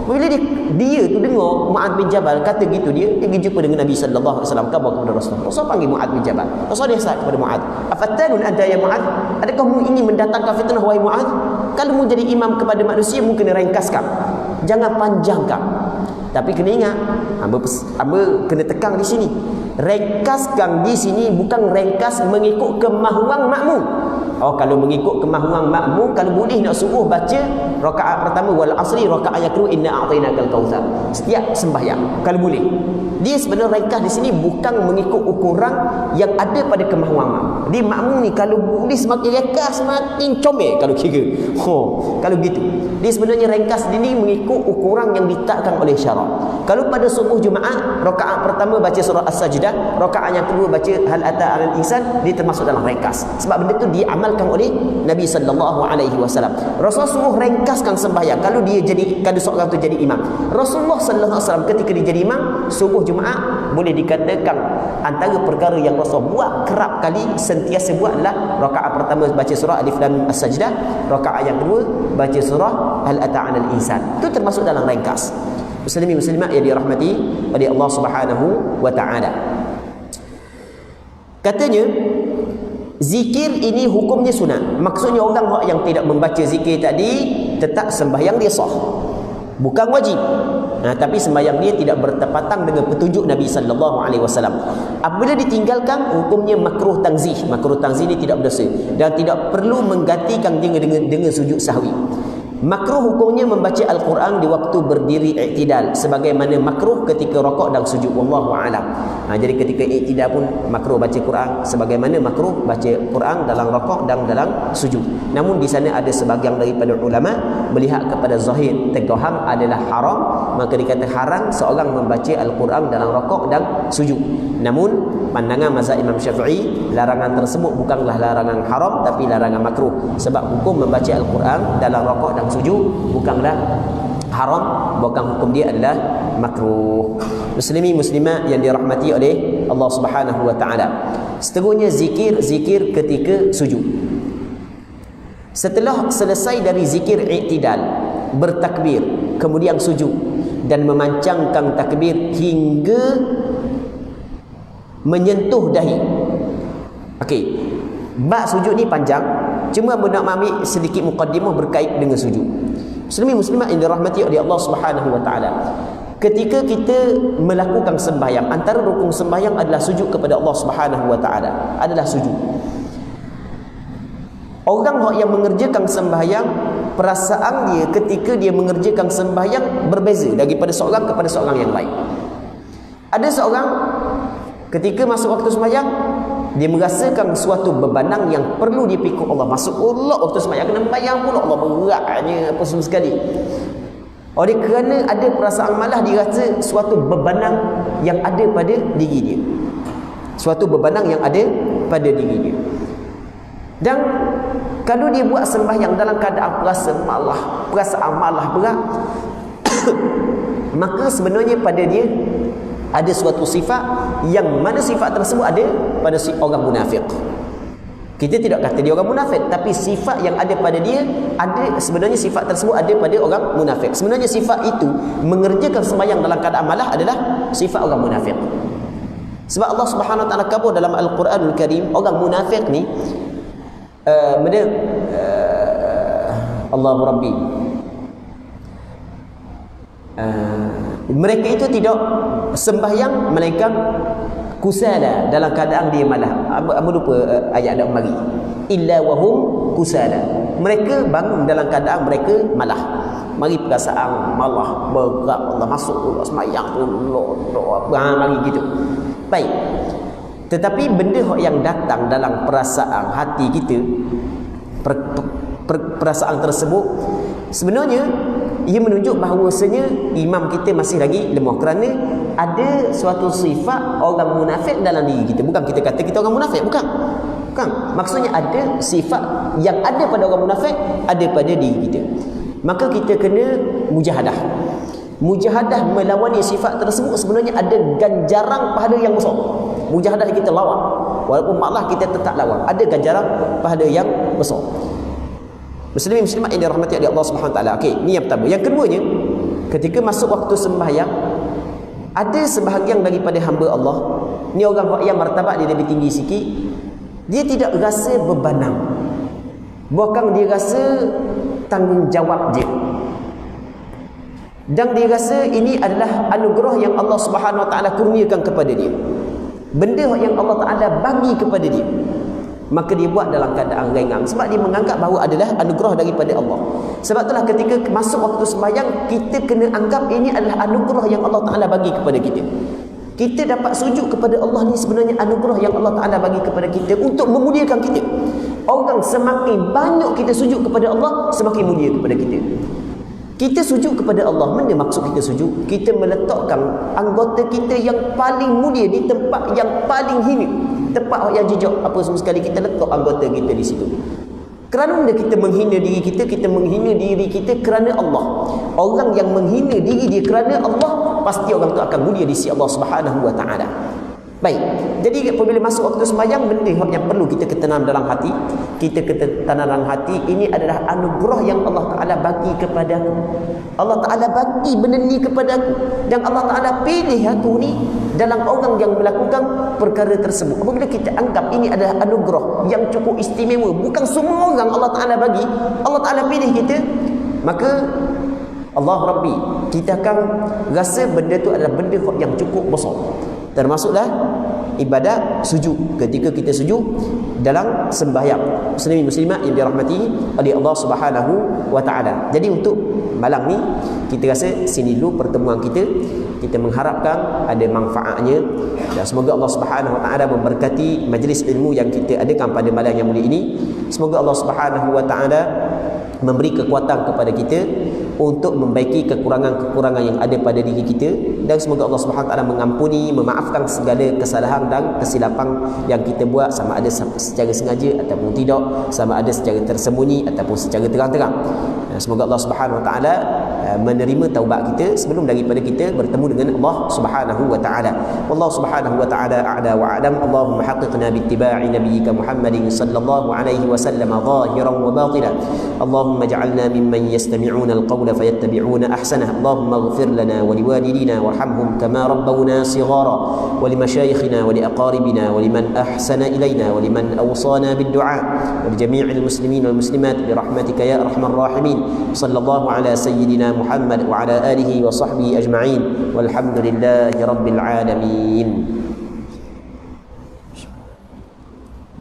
Bila dia tu dengar Mu'adz bin Jabal kata gitu, dia pergi jumpa dengan Nabi sallallahu alaihi wasallam, khabar kepada Rasulullah. Rasul panggil Mu'adz bin Jabal. Rasul dia nasihat kepada Mu'adz, "Afattanun anta ya Mu'adz? Adakah mu ingin mendatangkan fitnah wahai Mu'adz? Kalau mu jadi imam kepada manusia, mu kena ringkaskan. Jangan panjangkan. Tapi kena ingat, hamba kena tekan di sini. Ringkaskan di sini bukan ringkas mengikut kemahuan makmum. Oh, kalau mengikut kemahuan makmum, kalau boleh nak suruh baca rakaat pertama wal asri, rakaat yang kedua inna a'tainakal kautsar. Setiap sembahyang kalau boleh. Dia sebenarnya ringkas di sini bukan mengikut ukuran yang ada pada kemahuan makmum. Dia makmum ni kalau boleh semakin ringkas semakin comel kalau kira. Kalau gitu. Dia sebenarnya ringkas ini mengikut ukuran yang ditetapkan oleh syarak. Kalau pada subuh Jumaat, rakaat pertama baca surah As-Sajdah, rakaat yang kedua baca Hal Ata 'alal Insan, dia termasuk dalam ringkas. Sebab benda tu diamalkan oleh Nabi sallallahu alaihi wasallam. Rasulullah suruh ringkaskan sembahyang kalau seorang tu jadi imam. Rasulullah sallallahu alaihi wasallam ketika dia jadi imam subuh Jumaat, boleh dikatakan antara perkara yang Rasul buat kerap kali sentiasa buat adalah rakaat pertama baca surah Alif Lam Mim As-Sajdah, rakaat yang kedua baca surah Hal Ata 'alal Insan. Itu termasuk dalam ringkas. Muslimin muslimat yang dirahmati oleh Allah Subhanahu wa taala. Katanya zikir ini hukumnya sunat. Maksudnya orang yang tidak membaca zikir tadi tetap sembahyang dia sah. Bukan wajib. Tapi sembahyang dia tidak bertepatan dengan petunjuk Nabi sallallahu alaihi wasallam. Apabila ditinggalkan hukumnya makruh tanzih. Makruh tanzih ini tidak berdosa dan tidak perlu menggantikan dengan sujud sahwi. Makruh hukumnya membaca Al-Quran di waktu berdiri i'tidal, sebagaimana makruh ketika rokok dan sujud. Wallahu a'lam. Jadi ketika i'tidal pun makruh baca Quran, sebagaimana makruh baca Quran dalam rokok dan dalam sujud. Namun di sana ada sebahagian daripada ulama melihat kepada zahir tegahan adalah haram, maka dikata haram seorang membaca Al-Quran dalam rokok dan sujud. Namun pandangan mazhab Imam Syafi'i, larangan tersebut bukanlah larangan haram tapi larangan makruh. Sebab hukum membaca Al-Quran dalam rokok dan sujud bukanlah haram, bukan hukum dia adalah makruh. Muslimin muslimat yang dirahmati oleh Allah Subhanahu wa taala. Seterusnya zikir ketika sujud. Setelah selesai dari zikir i'tidal, bertakbir, kemudian sujud dan memancangkan takbir hingga menyentuh dahi. Okey. Bab sujud ni panjang, cuma nak ambil sedikit mukaddimah berkait dengan sujud. Muslimin muslimat yang dirahmati oleh Allah Subhanahu wa taala. Ketika kita melakukan sembahyang, antara rukun sembahyang adalah sujud kepada Allah Subhanahu wa taala, adalah sujud. Orang yang mengerjakan sembahyang, perasaan dia ketika dia mengerjakan sembahyang berbeza daripada seorang kepada seorang yang lain. Ada seorang ketika masuk waktu sembahyang, dia merasakan suatu bebanan yang perlu dipikul Allah. Masuk pula waktu sembahyang kena membayang pula, Allah beratnya apa semua sekali. Oleh kerana ada perasaan malah, dia rasa suatu bebanan yang ada pada diri dia. Suatu bebanan yang ada pada diri dia. Dan kalau dia buat sembahyang dalam keadaan perasaan malah berat, maka sebenarnya pada dia ada suatu sifat yang mana sifat tersebut ada pada si orang munafik. Kita tidak kata dia orang munafik, tapi sifat yang ada pada dia ada, sebenarnya sifat tersebut ada pada orang munafik. Sebenarnya sifat itu mengerjakan sembahyang dalam keadaan malah adalah sifat orang munafik. Sebab Allah Subhanahu Wa Taala kabur dalam Al-Quranul Karim, orang munafik ni Allahu Rabbi, mereka itu tidak sembahyang melainkan kusala, dalam keadaan dia malah. Apa lupa ayat ada mari, illa wahum kusala, mereka bangun dalam keadaan mereka malah. Mari perasaan malah berat, Allah masuk Allah sembahyang mari gitu. Baik, tetapi benda yang datang dalam perasaan hati kita, perasaan tersebut sebenarnya ia menunjuk bahawasanya imam kita masih lagi lemah, kerana ada suatu sifat orang munafik dalam diri kita. Bukan kita kata kita orang munafik, bukan. Maksudnya ada sifat yang ada pada orang munafik, ada pada diri kita. Maka kita kena mujahadah. Mujahadah melawani sifat tersebut sebenarnya ada ganjaran pahala yang besar. Mujahadah kita lawan, walaupun malah kita tetap lawan, ada ganjaran pahala yang besar. Muslimin muslimat yang dirahmati oleh Allah Subhanahu Wa Taala. Okey, ni yang pertama. Yang keduanya, ketika masuk waktu sembahyang, ada sebahagian daripada hamba Allah, ni orang yang martabat dia lebih tinggi sikit, dia tidak rasa bebanang, bahkan dia rasa tanggungjawab dia, dan dia rasa ini adalah anugerah yang Allah Subhanahu Wa Taala kurniakan kepada dia, benda yang Allah Taala bagi kepada dia. Maka dia buat dalam keadaan ringan, sebab dia menganggap bahawa adalah anugerah daripada Allah. Sebab itulah ketika masuk waktu sembahyang, kita kena anggap ini adalah anugerah yang Allah Ta'ala bagi kepada kita. Kita dapat sujud kepada Allah ni sebenarnya anugerah yang Allah Ta'ala bagi kepada kita untuk memuliakan kita. Orang semakin banyak kita sujud kepada Allah, semakin mulia kepada kita. Kita sujud kepada Allah, mana maksud kita sujud? Kita meletakkan anggota kita yang paling mulia di tempat yang paling hina, tempat yang jejak apa semua sekali, kita letak anggota kita di situ. Kerana kita menghina diri kita, kita menghina diri kita kerana Allah. Orang yang menghina diri dia kerana Allah, pasti orang itu akan mulia di sisi Allah Subhanahu Wa Taala. Baik, jadi apabila masuk waktu sembahyang, benda yang perlu kita ketanam dalam hati, kita ketanam dalam hati, ini adalah anugerah yang Allah Ta'ala bagi kepada aku. Allah Ta'ala bagi benda ni kepada aku, dan Allah Ta'ala pilih aku ni dalam orang yang melakukan perkara tersebut. Apabila kita anggap ini adalah anugerah yang cukup istimewa, bukan semua orang Allah Ta'ala bagi, Allah Ta'ala pilih kita, maka Allah Rabbi, kita akan rasa benda tu adalah benda yang cukup besar. Termasuklah ibadat sujud, ketika kita sujud dalam sembahyang. Muslimin muslimat yang dirahmati oleh Allah Subhanahu Wa Taala. Jadi untuk malam ni kita rasa sini dulu pertemuan kita. Kita mengharapkan ada manfaatnya, dan semoga Allah Subhanahu Wa Taala memberkati majlis ilmu yang kita adakan pada malam yang mulia ini. Semoga Allah Subhanahu Wa Taala memberi kekuatan kepada kita untuk membaiki kekurangan-kekurangan yang ada pada diri kita, dan semoga Allah Subhanahu Wa Taala mengampuni, memaafkan segala kesalahan dan kesilapan yang kita buat, sama ada secara sengaja ataupun tidak, sama ada secara tersembunyi ataupun secara terang-terang. Semoga Allah Subhanahu Wa Taala menerima taubat kita sebelum daripada kita bertemu dengan Allah Subhanahu Wa Taala. Wallahu Subhanahu Wa Taala a'la wa a'lam. Allahumma haqqiqna bittiba'i nabiyyika Muhammadin sallallahu alaihi wasallam zahiran wa batinan. Allahumma ij'alna mimman yastami'una al-qawla fayattabi'una ahsanah. Allahumma ighfir lana wa liwalidina warhamhum kama rabbawna shighara, wa limashayikhina wa liaqaribina wa liman ahsana ilayna wa liman awsana bid-du'a wa li jami'il muslimin wal muslimat bi rahmatika ya arhamar rahimin. Sallallahu ala sayyidina Muhammad wa ala alihi wa sahbihi ajma'in walhamdulillahi rabbil alamin.